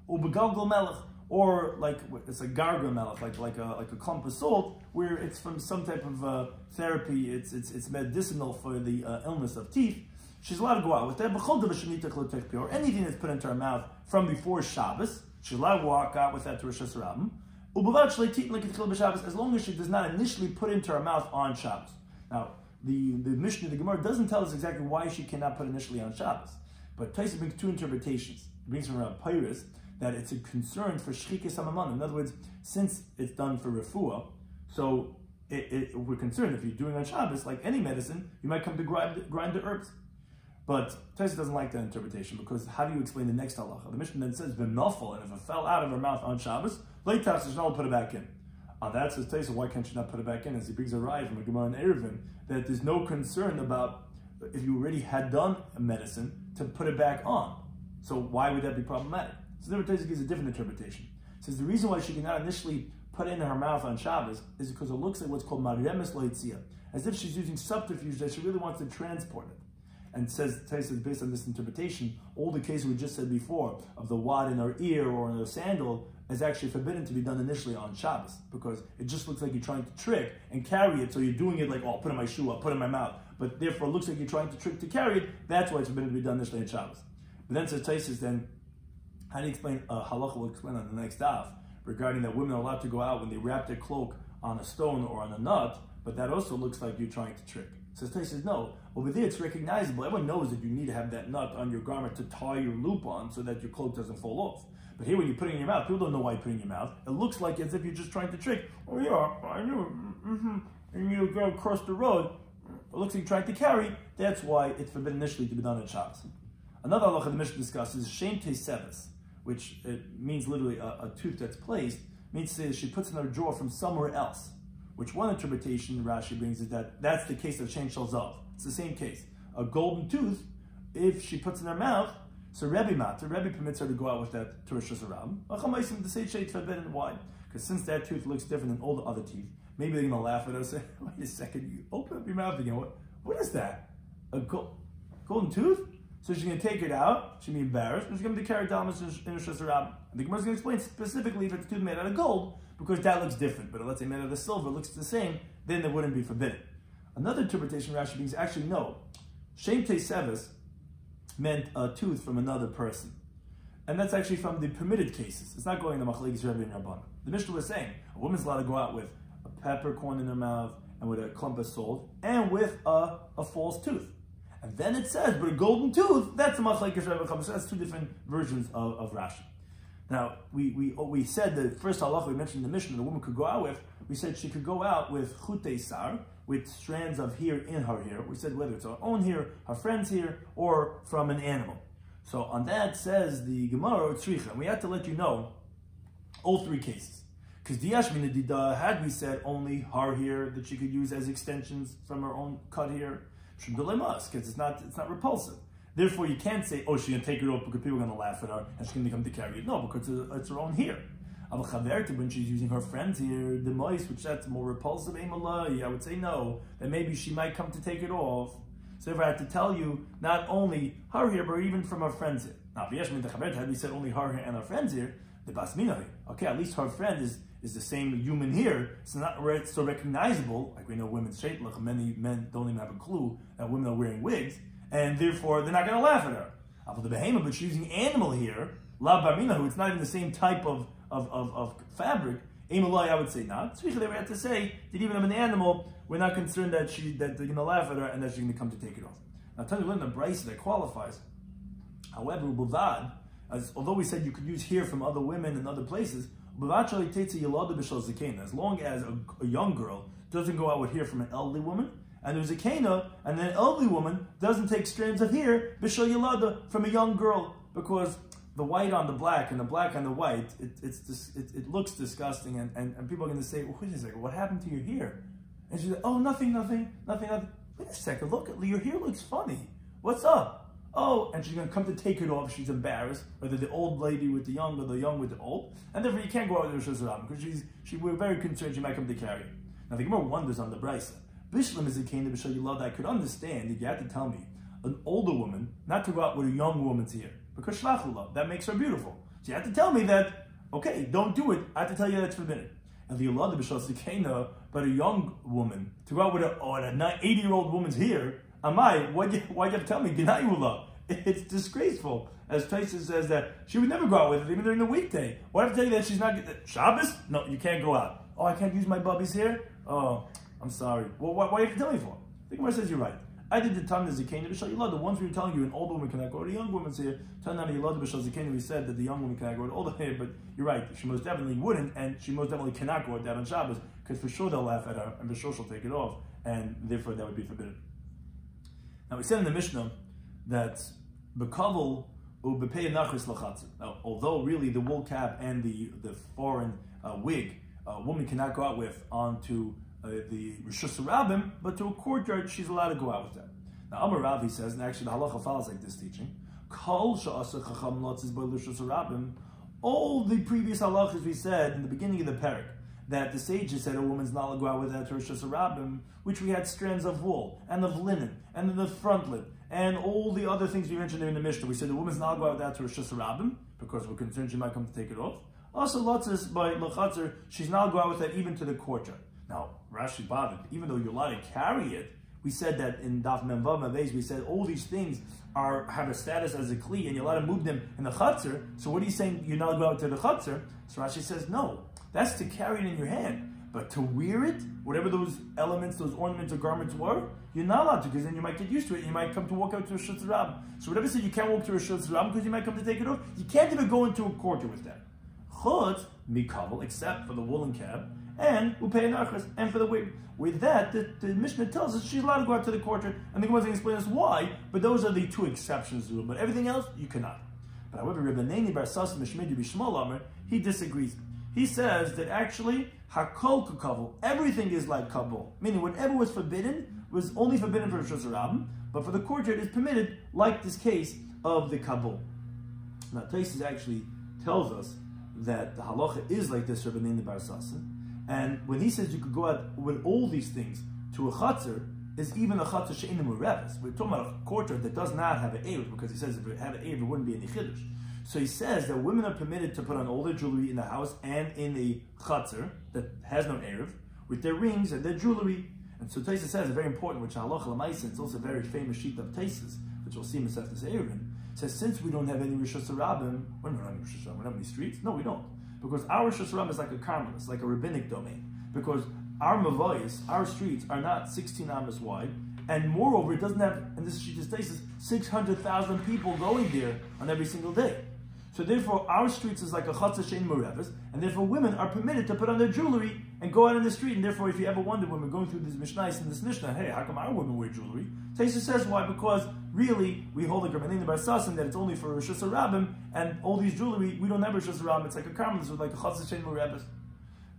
ubegalgal melech, or like it's a gargle melech, like a clump of salt, where it's from some type of therapy. It's medicinal for the illness of teeth. She's allowed to go out with that. Or anything that's put into her mouth from before Shabbos, she's allowed to walk out with that to Rosh Hashanah. As long as she does not initially put into her mouth on Shabbos. Now, the Mishnah, the Gemara, doesn't tell us exactly why she cannot put initially on Shabbos. But Taisa brings two interpretations. It brings from Rabbi Pyrus that it's a concern for shchikas hamaman. In other words, since it's done for refuah, so we're concerned if you're doing on Shabbos, like any medicine, you might come to grind the herbs. But Taisa doesn't like that interpretation, because how do you explain the next halacha? The Mishnah then says, "V'nafal," and if it fell out of her mouth on Shabbos, leitas she'll put it back in. That says Taisa, why can't she not put it back in? As he brings a raya from a Gemara in Eruvin, that there's no concern about if you already had done a medicine to put it back on. So why would that be problematic? So the Taisa gives a different interpretation. It says the reason why she cannot initially put it in her mouth on Shabbos is because it looks like what's called maremes loitzia, as if she's using subterfuge that she really wants to transport it. And says Taisa, based on this interpretation, all the cases we just said before of the wad in her ear or in her sandal is actually forbidden to be done initially on Shabbos, because it just looks like you're trying to trick and carry it, so you're doing it like, oh, I'll put it in my shoe, I'll put it in my mouth, but therefore it looks like you're trying to trick to carry it. That's why it's forbidden to be done initially on Shabbos. But then says Taisa, then how do you explain, halacha will explain on the next daf, regarding that women are allowed to go out when they wrap their cloak on a stone or on a nut, but that also looks like you're trying to trick. So Taisa says, no, over there it's recognizable. Everyone knows that you need to have that nut on your garment to tie your loop on so that your cloak doesn't fall off. But here when you put it in your mouth, people don't know why you put it in your mouth. It looks like as if you're just trying to trick. Oh yeah, I knew it. And you go across the road, it looks like you're trying to carry. That's why it's forbidden initially to be done on Shabbos. Another halacha the Mishnah discusses is shem teseves, which it means literally a tooth that's placed, means to say she puts in her drawer from somewhere else. Which one interpretation Rashi brings is that that's the case of Shein Shel Zav. It's the same case. A golden tooth, if she puts in her mouth, so Rebbe permits her to go out with that to Rosh Hashanah. To say Sheit forbidden. Why? Because since that tooth looks different than all the other teeth, maybe they're going to laugh at her and say, wait a second, you open up your mouth again. What is that? A golden tooth? So she's going to take it out, she'll be embarrassed, and she's going to carry it down in Rosh Hashanah. And the Gemara is going to explain specifically if it's a tooth made out of gold, because that looks different. But let's say made out of silver, looks the same, then it wouldn't be forbidden. Another interpretation Rashi brings, actually no. Shem Teseves meant a tooth from another person. And that's actually from the permitted cases. It's not going to Machlekes Rebbe and Rabbanan. The Mishnah was saying, a woman's allowed to go out with a peppercorn in her mouth, and with a clump of salt, and with a false tooth. And then it says, but a golden tooth, that's a Machlekes Rebbe and Rabbanan. So that's two different versions of Rashi. Now, we said the first halacha we mentioned in the Mishnah, the woman could go out with, we said she could go out with chutei sar, with strands of hair in her hair. We said whether it's her own hair, her friend's hair, or from an animal. So on that says the Gemara, tzricha, and we had to let you know all three cases. Because Diashmina Dida, had we said only her hair that she could use as extensions from her own cut hair, because it's not repulsive. Therefore, you can't say, oh, she's going to take it off because people are going to laugh at her and she's going to come to carry it. No, because it's her own hair. When she's using her friend's hair, the mice, which that's more repulsive, I would say no, that maybe she might come to take it off. So if I had to tell you, not only her hair, but even from her friend's hair. Now, had we said only her hair and her friend's hair, the basmina, okay, at least her friend is the same human hair. It's not so recognizable, like we know women's sheitlach, many men don't even have a clue that women are wearing wigs, and therefore they're not going to laugh at her. But she's using animal hair, la barminahu, it's not even the same type of fabric. I would say not. So usually we have to say that even of an animal, we're not concerned that they're going to laugh at her and that she's going to come to take it off. Now, tell you, in the Brisa that qualifies. However, although we said you could use hair from other women and other places, as long as a young girl doesn't go out with hair from an elderly woman, and there's a kana, and an elderly woman doesn't take strands of hair b'shal yilada from a young girl, because the white on the black and the black on the white, it looks disgusting, and people are going to say, well, wait a second, what happened to your hair? And she's like, oh, nothing. Wait a second, look, your hair looks funny. What's up? Oh, and she's going to come to take it off. She's embarrassed, whether the old lady with the young or the young with the old, and therefore you can't go out with Rosh Hashanah because we're very concerned she might come to carry it. Now the Gemara wonders on the Brisa. Bishlam is a kind of b'shal yilad. I could understand if you had to tell me an older woman not to go out with a young woman's hair because shlachullah, that makes her beautiful. So you have to tell me that, okay, don't do it. I have to tell you that's forbidden. And the yilad b'shal sikena, but a young woman to go out with an 80-year-old woman's hair. Why'd you have to tell me? Ginayullah. It's disgraceful. As Taisa says that she would never go out with it, even during the weekday. Why have to tell you that she's not Shabbos? No, you can't go out. Oh, I can't use my bubby's hair? Oh, I'm sorry. Well, why do you have to tell me for? The Gemara says you're right. I did the time as Zakena b'shal yilad. The ones we were telling you an older woman cannot go to a young woman's hair. Turn on yilad b'shal Zakena. We said that the young woman cannot go to older hair, but you're right. She most definitely wouldn't, and she most definitely cannot go with that on Shabbos because for sure they'll laugh at her, and for sure she'll take it off, and therefore that would be forbidden. Now we said in the Mishnah, that bekavel ubepei nachris lachatzer. Now, although really the wool cap and the foreign wig, a woman cannot go out with onto the Rishus Rabbim, but to a courtyard she's allowed to go out with that. Now Amar Rav, he says, and actually the halacha follows like this teaching, Kol she'aseh chacham lotzis by Rishus Rabbim. All the previous halachas we said in the beginning of the parak, that the sages said a woman's not allowed to go out with that to Rishus Rabbim, which we had strands of wool and of linen and the frontlet and all the other things we mentioned there in the Mishnah. We said the woman's not allowed to go out with that to Rishus Rabbim because we're concerned she might come to take it off. Also, lotzis by lachatzer, she's not allowed to go out with that even to the courtyard. Now, Rashi bothered, even though you're allowed to carry it, we said that in Daf Memvav Mavez, we said all these things have a status as a kli, and you're allowed to move them in the chutzner. So what are you saying? You're not allowed to go out to the chutzner? So Rashi says, no, that's to carry it in your hand. But to wear it, whatever those elements, those ornaments or garments were, you're not allowed to, because then you might get used to it, and you might come to walk out to a Rishus Rabbim. So whatever said you can't walk to a Rishus Rabbim because you might come to take it off, you can't even go into a courtyard with that. Chutz mikabel, except for the woolen cap, and upei nachas, and for the wig. With that, the Mishnah tells us she's allowed to go out to the courtyard, and the Gemara is going to explain us why, but those are the two exceptions to it. But everything else, you cannot. But however, Rabbi Shloimy Schwartzberg, he disagrees. He says that actually, hakol kukavul, everything is like kabul, meaning whatever was forbidden was only forbidden for Rishus Rabbim, but for the courtyard is permitted, like this case of the kabul. Now, Taisus actually tells us that the halacha is like this, Rabbi Shloimy Schwartzberg. And when he says you could go out with all these things to a chutzner, is even a chutzner she'einu mureves. We're talking about a courtyard that does not have an eruv, because he says if it had an eruv, it wouldn't be any chiddush. So he says that women are permitted to put on all their jewelry in the house and in a chutzner that has no eruv, with their rings and their jewelry. And so Taisus says, a very important, which halacha l'maisa, it's also a very famous sheet of Taisus, which we'll see in Masechtas Eruvin, says since we don't have any Rishus Rabbim, we don't have any Rishus Rabbim, we don't have any streets? No, we don't. Because our Rishus Rabbim is like a carmelis, like a rabbinic domain. Because our mavayis, our streets, are not 16 amas wide, and moreover, it doesn't have, and this sheet is 600,000 people going there on every single day. So therefore, our streets is like a chatzah shein mureves, and therefore women are permitted to put on their jewelry and go out in the street. And therefore, if you ever wonder when we're going through these mishnayos in this mishnah, hey, how come our women wear jewelry? Taisus says why? Because really, we hold like Rabbi Shloimy Schwartzberg that it's only for Rishus Rabbim, and all these jewelry, we don't have Rishus Rabbim, it's like a carmelis with like a chatzah shein mureves.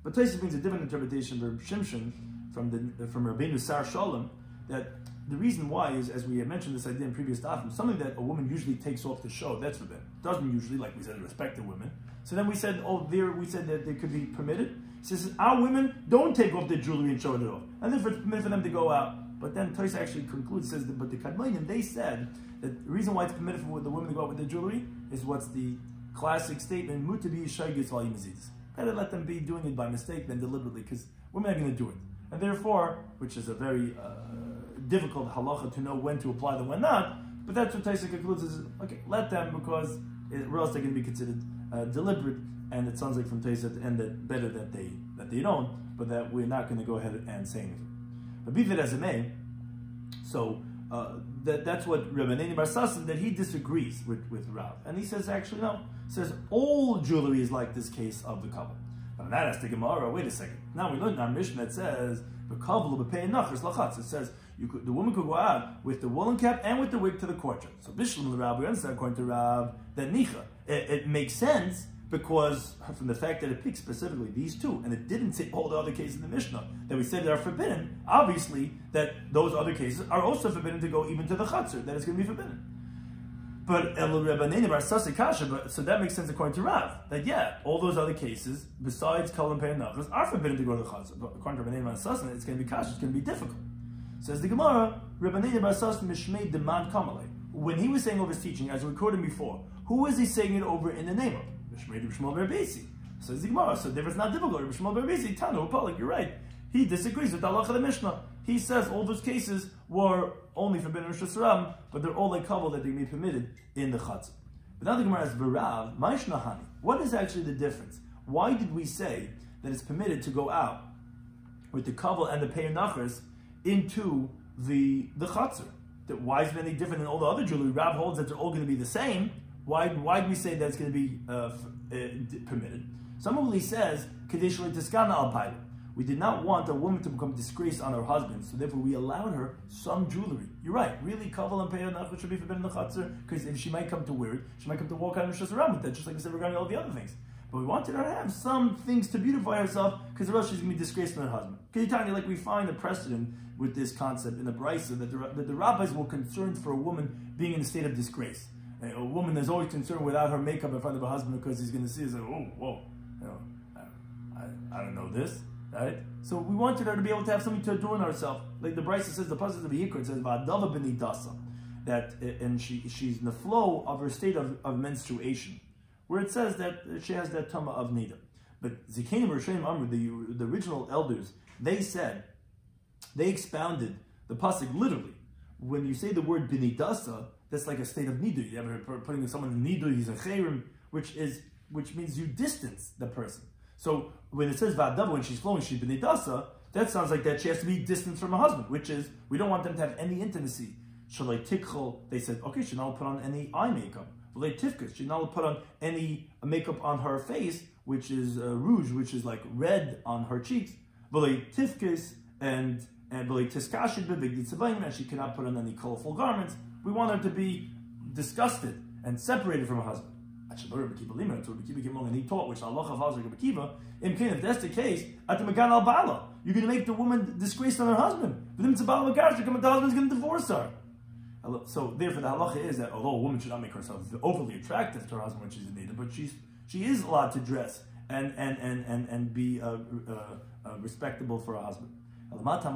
But Taisus brings a different interpretation from Shimshon, from Rabbeinu Sar Shalom, that the reason why is, as we had mentioned this idea in previous Dafim, something that a woman usually takes off to show, that's forbidden. Doesn't usually, like we said, respect the women. So then we said, we said that they could be permitted. He says, our women don't take off their jewelry and show it off. And therefore it's permitted for them to go out. But then Taisus actually concludes, says that, but the Kadmonim, they said that the reason why it's permitted for the women to go out with their jewelry is what's the classic statement, Mutabi Shaygis Val Yimazidis. Better let them be doing it by mistake than deliberately, because women are going to do it. And therefore, which is a very difficult halacha to know when to apply them, when not, but that's what Taisus concludes is, okay, let them, because or else they're going to be considered deliberate, and it sounds like from Taisus at the end that better that they don't, but that we're not going to go ahead and say anything. But be that as it may, so that's what Rabbi Shloimy Schwartzberg, that he disagrees with Rav, and he says actually no. He says all jewelry is like this case of the couple. But that has to Gemara. Wait a second. Now we learned in our Mishnah that says the couple b'pei nachas lachatz. It says the woman could go out with the woolen cap and with the wig to the courtyard. So Bishlam the Rav, we understand according to Rav that nicha. It makes sense because from the fact that it picks specifically these two, and it didn't say all the other cases in the Mishnah that we said that are forbidden. Obviously, that those other cases are also forbidden to go even to the chutzner. That is going to be forbidden. But so that makes sense according to Rav, that yeah, all those other cases, besides Kol and Pei Nachas, are forbidden to go to the Chutzner. But according to Rabbi Shloimy, it's going to be kasha, it's going to be difficult. Says the Gemara, Rabbi Shloimy Mishmei Demand Kamalei. When he was saying over his teaching, as we recorded before, who was he saying it over in the name of? Mishmei Shmuel Bar Beisi. Says the Gemara, so therefore it's not difficult. Rabbi Shmuel Bar Beisi, Tanu Upalik, you're right. He disagrees with the halacha of the Mishnah. He says all those cases were only forbidden in Rishus Rabbim, but they're all like kaval that they may be permitted in the Chatzah. But now the Gemara asks, B'Rav, Ma'ishna Hani. What is actually the difference? Why did we say that it's permitted to go out with the kaval and the pei nachas into the Chatzah? That why is it any different than all the other jewelry? Rav holds that they're all going to be the same. Why do we say that it's going to be permitted? Some of says Kadesh Tiskana al Pilot. We did not want a woman to become disgraced on her husband, so therefore we allowed her some jewelry. You're right, really, kaval and peyah nachot should be forbidden in the chatzar, because if she might come to wear it, she might come to walk out and just around with that, just like we said regarding all the other things. But we wanted her to have some things to beautify herself, because or else she's going to be disgraced on her husband. Ketani, like we find a precedent with this concept in the Brisa that the rabbis were concerned for a woman being in a state of disgrace. A woman is always concerned without her makeup in front of her husband because he's going to see her and say, oh, whoa, I don't know this. Right? So we wanted her to be able to have something to adorn herself. Like the Brisa says, the passage of the Yikr, it says, Va'adava b'nidasa, that, and she's in the flow of her state of menstruation, where it says that she has that tama of nida. But Zikanim Rishonim Amr, the original elders, they expounded the pasuk literally. When you say the word b'nidasa, that's like a state of nidu. You ever putting someone in nidu, he's a chayrim, which means you distance the person. So when it says va'adav, when she's flowing, she's b'nidasa, that sounds like that she has to be distanced from her husband, which is, we don't want them to have any intimacy. Shalai tikchol, they said, okay, she's not put on any eye makeup. V'lei tifkas, she's not put on any makeup on her face, which is rouge, which is like red on her cheeks. V'lei tifkas, and v'lei tiskashid b'bigdi tzavayim, and she cannot put on any colorful garments. We want her to be disgusted and separated from her husband. And he taught, which Allah if that's the case, you're going to make the woman disgraced on her husband. The husband's going to divorce her. So therefore the halacha is that although a woman should not make herself overly attractive to her husband when she's in need, but she is allowed to dress and be respectable for her husband. So what does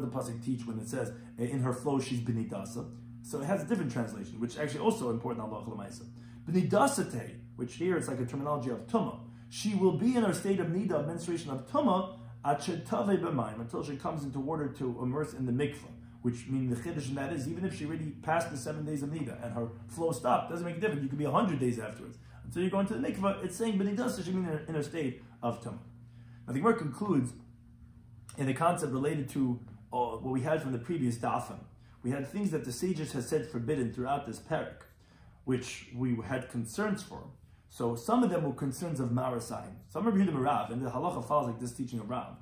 the pasuk teach when it says in her flow she's b'nidasa? So it has a different translation, which is actually also important in halacha l'maisa. B'nidasate, which here it's like a terminology of tumah. She will be in her state of nida, of menstruation of tumah, until she comes into water to immerse in the mikvah. Which means the chiddush in that is, even if she already passed the 7 days of nida and her flow stopped, doesn't make a difference. You could be 100 days afterwards. Until you go into the mikvah, it's saying b'nidasa, she means in her state of tumah. Now the Gemara concludes in the concept related to what we had from the previous dafim. We had things that the sages had said forbidden throughout this parak, which we had concerns for. So some of them were concerns of marasayim. Some are Yehuda Rav, and the halacha follows like this teaching of Rav.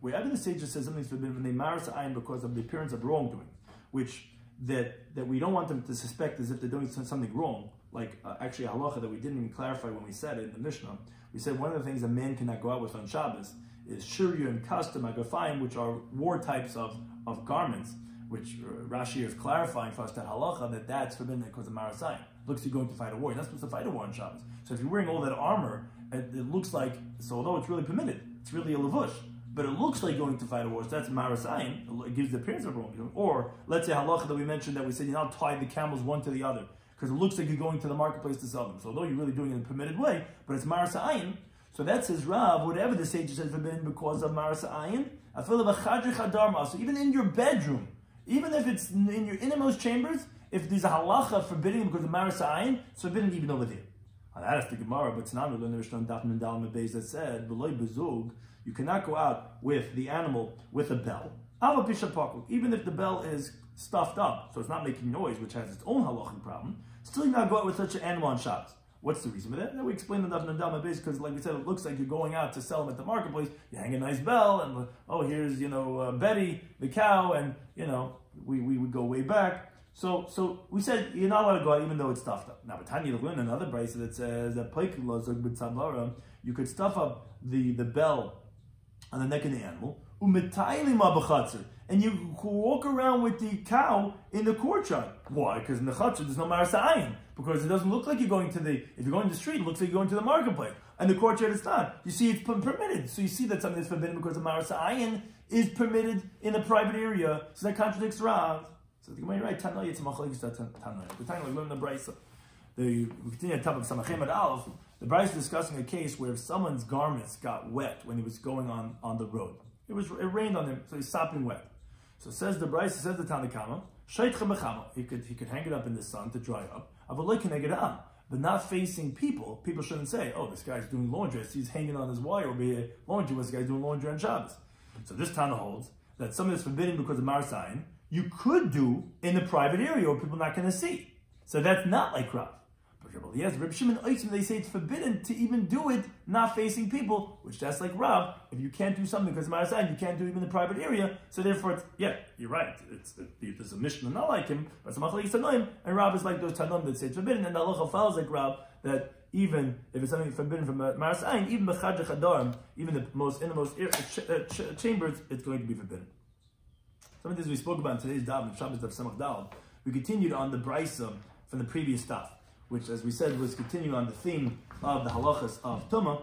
Wherever the sages says something's forbidden, when they marasayim because of the appearance of wrongdoing, which that we don't want them to suspect as if they're doing something wrong. Like actually a halacha that we didn't even clarify when we said it in the Mishnah. We said one of the things a man cannot go out with on Shabbos is shiur and custom agafayim, which are war types of garments, which Rashi is clarifying for us that halacha that's forbidden because of marasayim. Looks you're going to fight a war. You're not supposed to fight a war on Shabbos. So if you're wearing all that armor, it looks like, so although it's really permitted, it's really a lavush, but it looks like going to fight a war. So that's marasayim. It gives the appearance of wrongdoing. Or let's say halacha that we mentioned that we said you're not tying the camels one to the other because it looks like you're going to the marketplace to sell them. So although you're really doing it in a permitted way, but it's marasayim. So that says Rav, whatever the sages said forbidden because of marasayim, I feel of a chadrich hadarma. So even in your bedroom, even if it's in your innermost chambers, if there's a halacha forbidding because of marasayim, it's forbidden even over there. And that is the Gemara, but it's not in the Mishnah Daf Yomi that said, "V'loy bezug," you cannot go out with the animal with a bell. Even if the bell is stuffed up, so it's not making noise, which has its own halachic problem, still you not go out with such an animal on Shabbos. What's the reason for that? We explained in Daf Yomi because, like we said, it looks like you're going out to sell them at the marketplace. You hang a nice bell, and here's Betty the cow, and we would go way back. So we said you're not allowed to go out even though it's stuffed up. Now, Tanya learned another brisa that says that you could stuff up the bell on the neck of the animal, and you walk around with the cow in the courtyard. Why? Because in the chatzar there's no marasayim. Because it doesn't look like you're going to if you're going to the street, it looks like you're going to the marketplace. And the courtyard is not. You see it's permitted. So you see that something is forbidden because the marasayim is permitted in a private area. So that contradicts Rav. So the Gemara, right? Tanoi, it's a machlokes Tanoi. The Tanoi, we learn the brisa. We continue at top of Samachem at Aleph. The brisa is discussing a case where if someone's garments got wet when he was going on the road. It rained on him, so he's sopping wet. So says the brisa, says the Tanakama, he could hang it up in the sun to dry up. But not facing people. People shouldn't say, "Oh, this guy's doing laundry. He's hanging on his wire over here. Laundry. What's the guy doing laundry on Shabbos?" So this Tana holds that something that's forbidden because of marasayim, you could do in the private area where people are not going to see. So that's not like Rav. But Yes, Rabbi Shimon Oitzim, they say it's forbidden to even do it not facing people, which that's like Rav. If you can't do something because of Marasayin, you can't do it in the private area. So therefore, you're right. There's a Mishnah not like him, but some Machlekes Tanoim, and Rav is like those Tanoim that say it's forbidden, and the halacha follows like Rav that even if it's something forbidden from Marasayin, even B'chadrei Chadarim, even in the most chambers, it's going to be forbidden. Some of this we spoke about in today's Daf, Shabbos Daf Samach Daled. We continued on the Brisa from the previous Daf, which, as we said, was continuing on the theme of the halachas of Tumah,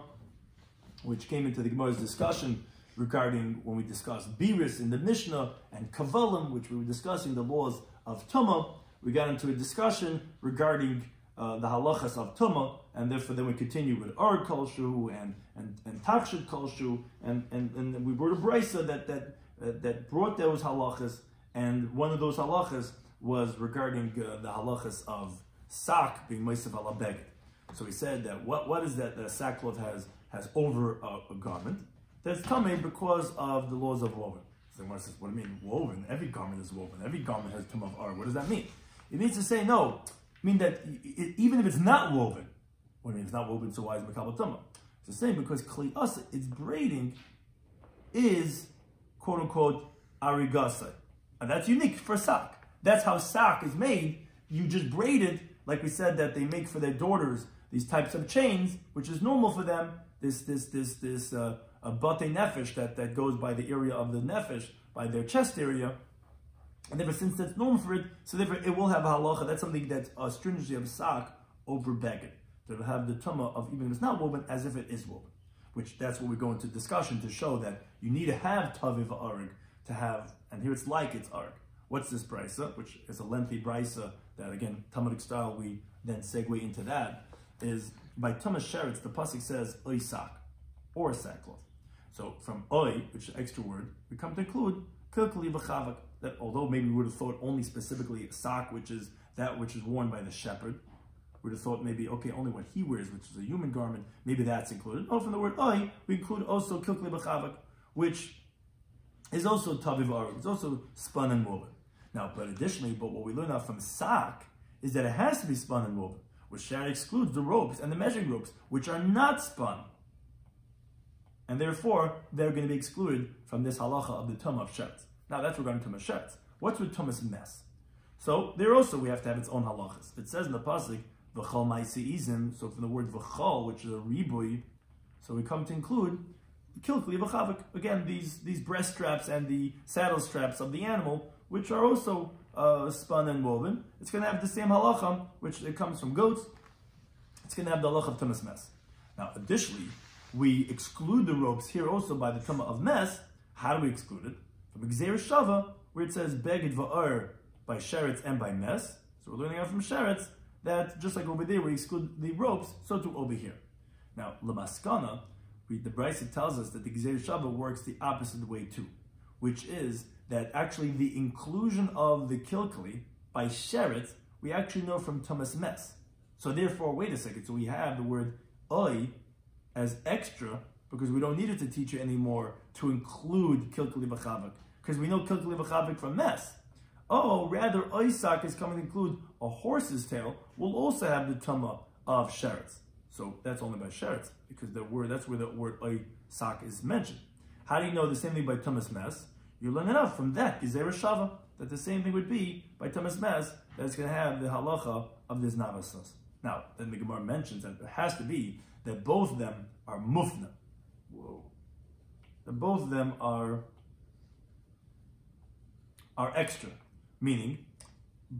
which came into the Gemara's discussion regarding when we discussed Biris in the Mishnah and Kavalim, which we were discussing the laws of Tumah. We got into a discussion regarding the halachas of Tumah, and therefore then we continue with Ar Kolshu and Takshid Kolshu, and we brought a brisa that brought those halachas, and one of those halachas was regarding the halachas of sak being Mosef ala beged. So we said that what is that the sackcloth has over a garment? That's tamei because of the laws of woven. So the Gemara says, what do you mean woven? Every garment is woven. Every garment has tum of ar. What does that mean? It means to say no. I mean that even if it's not woven, what do you mean it's not woven? So why is makabel tumah? It's the same because kli asa, its braiding is quote unquote arigasa, and that's unique for sak. That's how sak is made. You just braid it. Like we said that they make for their daughters these types of chains, which is normal for them. This a bate nefesh that goes by the area of the nefesh, by their chest area, and therefore since that's normal for it, so therefore it will have a halacha. That's something that's a stringency of sak over beged. It will have the tumah of even if it's not woven as if it is woven, which that's what we go into discussion to show that you need to have taviv arig to have, and here it's like it's arig. What's this brisa, which is a lengthy brisa that, again, Talmudic style, we then segue into that, is by Tumas Sheretz, the pasuk says, oy sak, or sackcloth. So from oy, which is an extra word, we come to include kilkali v'chavak, that although maybe we would have thought only specifically sak, which is that which is worn by the shepherd, we would have thought maybe, okay, only what he wears, which is a human garment, maybe that's included. Oh, from the word oy, we include also kilkali v'chavak, which is also taviv arig, it's also spun and woven. Now, but additionally, what we learn out from sak is that it has to be spun and woven, which Shara excludes the ropes and the measuring ropes, which are not spun. And therefore, they're going to be excluded from this halacha of the tumah of sheretz. Now, that's regarding tumah sheretz. What's with tumah's mess? So, there also we have to have its own halachas. It says in the pasuk, v'chol ma'isi izim, so from the word v'chol, which is a ribui, so we come to include kilkli v'chavik. Again, these breast straps and the saddle straps of the animal, which are also spun and woven. It's going to have the same halacha, which it comes from goats. It's going to have the halacha of tumas mes. Now, additionally, we exclude the ropes here also by the tumah of mes. How do we exclude it? From Gzeir Shava, where it says beged va'ar by sheretz and by mes. So we're learning out from sheretz that just like over there we exclude the ropes, so too over here. Now, lamaskana, the Brisa tells us that the Gzeir Shava works the opposite way too, which is that actually the inclusion of the kilkali by sheretz, we actually know from tumas mes. So therefore, wait a second, so we have the word oy as extra, because we don't need it to teach you anymore to include kilkali b'chavik, because we know kilkali b'chavik from mes. Oh, rather oy sak is coming to include a horse's tail, will also have the tumah of sheretz. So that's only by sheretz, because that's where the word oy sak is mentioned. How do you know the same thing by tumas mes? You learn enough from that, Gzeir Shava, that the same thing would be by tumas mes, that it's going to have the halacha of this navasas. Now, then the Gemara mentions that it has to be that both of them are mufna. Whoa. That both of them are extra. Meaning,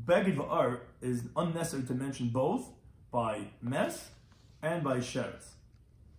beged va'ar is unnecessary to mention both by mes and by sheretz.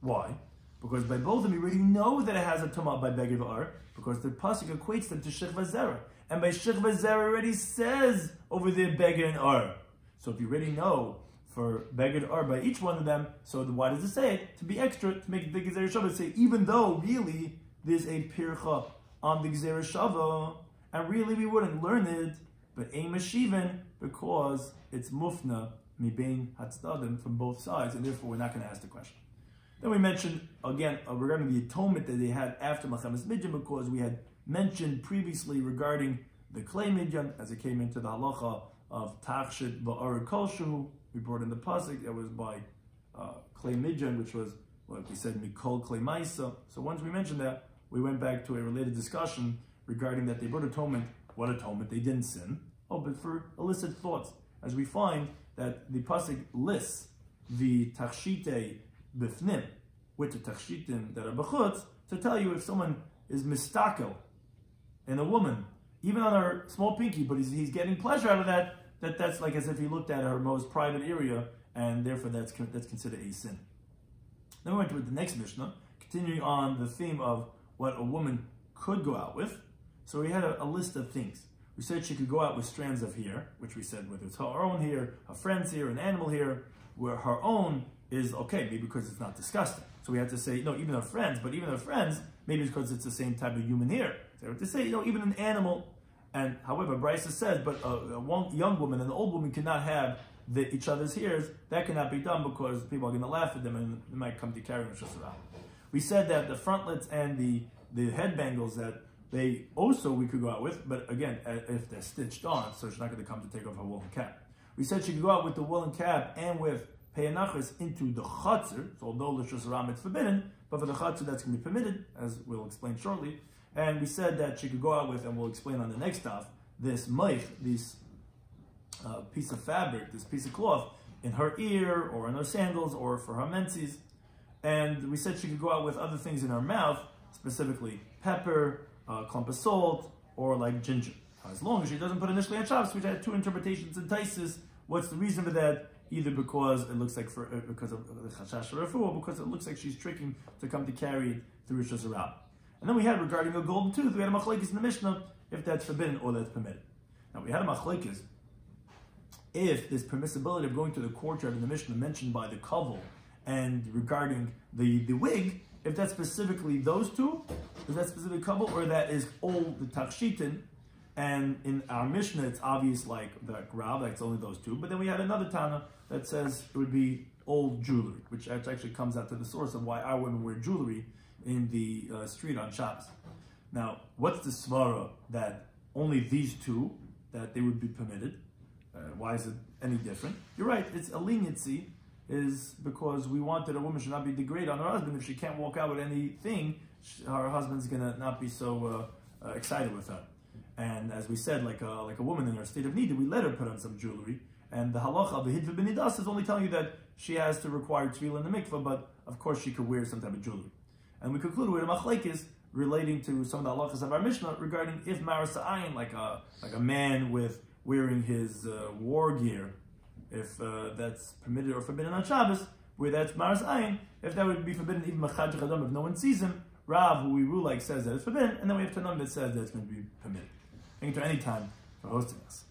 Why? Because by both of them, you already know that it has a tumah by beged va'ar, because the pasuk equates them to shechva zera, and by shechva zera already says over there beged and ar. So if you already know for beged ar by each one of them, so why does it say it? To be extra, to make the Gzeir Shava, say even though really there's a pircha on the Gzeir Shava, and really we wouldn't learn it, but ein mashiven, because it's mufna mibein hatzdadim from both sides, and therefore we're not going to ask the question. Then we mentioned, again, regarding the atonement that they had after Machamas Midyan, because we had mentioned previously regarding the clay Midyan, as it came into the halacha of Tachshit Ba'ar Kolshu. We brought in the pasuk. It was by Klei Midjan, which was, like we said, Mikol Klei Maisa. So once we mentioned that, we went back to a related discussion regarding that they brought atonement. What atonement? They didn't sin. Oh, but for illicit thoughts. As we find that the pasuk lists the Tachshite Bifnim with the Tachshitim that are B'chutz to tell you if someone is mistakel in a woman, even on her small pinky, but he's getting pleasure out of that, that's like as if he looked at her most private area, and therefore that's considered a sin. Then we went to the next Mishnah, continuing on the theme of what a woman could go out with. So we had a list of things. We said she could go out with strands of hair, which we said whether it's her own hair, a friend's hair, an animal hair, where her own is okay, maybe because it's not disgusting. So we had to say, no, even her friends, but even her friends, maybe it's because it's the same type of human hair. So we have to say, even an animal. And however, Bryce says, but a young woman and an old woman cannot have each other's hairs. That cannot be done because people are going to laugh at them and they might come to carry them just around. We said that the frontlets and the head bangles that they also we could go out with, but again, if they're stitched on, so she's not going to come to take off her woolen cap. We said she could go out with the woolen cap and with peyanachas into the chatzir, so although l'shus haram it's forbidden, but for the chatzir that's going to be permitted, as we'll explain shortly. And we said that she could go out with, and we'll explain on the next daf, this meich, this piece of fabric, this piece of cloth, in her ear, or in her sandals, or for her menses. And we said she could go out with other things in her mouth, specifically pepper, clump of salt, or like ginger. As long as she doesn't put initially on Shabbos, which had two interpretations in Taisis. What's the reason for that? Either because it looks like because of the chashash refu, or because it looks like she's tricking to come to carry it through Rishos Harab. And then we had regarding a golden tooth, we had a machlekes in the Mishnah if that's forbidden or that's permitted. Now we had a machlekes if this permissibility of going to the courtyard in the Mishnah mentioned by the kaval and regarding the wig, if that's specifically those two, is that specific kaval, or that is all the takshitin. And in our Mishnah, it's obvious like Rav, like it's only those two. But then we had another Tana that says it would be old jewelry, which actually comes out to the source of why our women wear jewelry in the street on Shabbos. Now, what's the svara that only these two, that they would be permitted? Why is it any different? You're right, it's a leniency, is because we wanted a woman should not be degraded on her husband. If she can't walk out with anything, her husband's going to not be so excited with her. And as we said, like a woman in her state of need, we let her put on some jewelry. And the halacha of the hidva b'nidas is only telling you that she has to require tefillah in the mikveh, but of course she could wear some type of jewelry. And we conclude with a machlekes relating to some of the halachas of our Mishnah regarding if maras ayin, like a man with wearing his war gear, if that's permitted or forbidden on Shabbos, where that's maras ayin, if that would be forbidden even machaj chadam if no one sees him. Rav, who we rule like, says that it's forbidden, and then we have Tanam that says that it's going to be permitted. Thank you to any time for hosting us.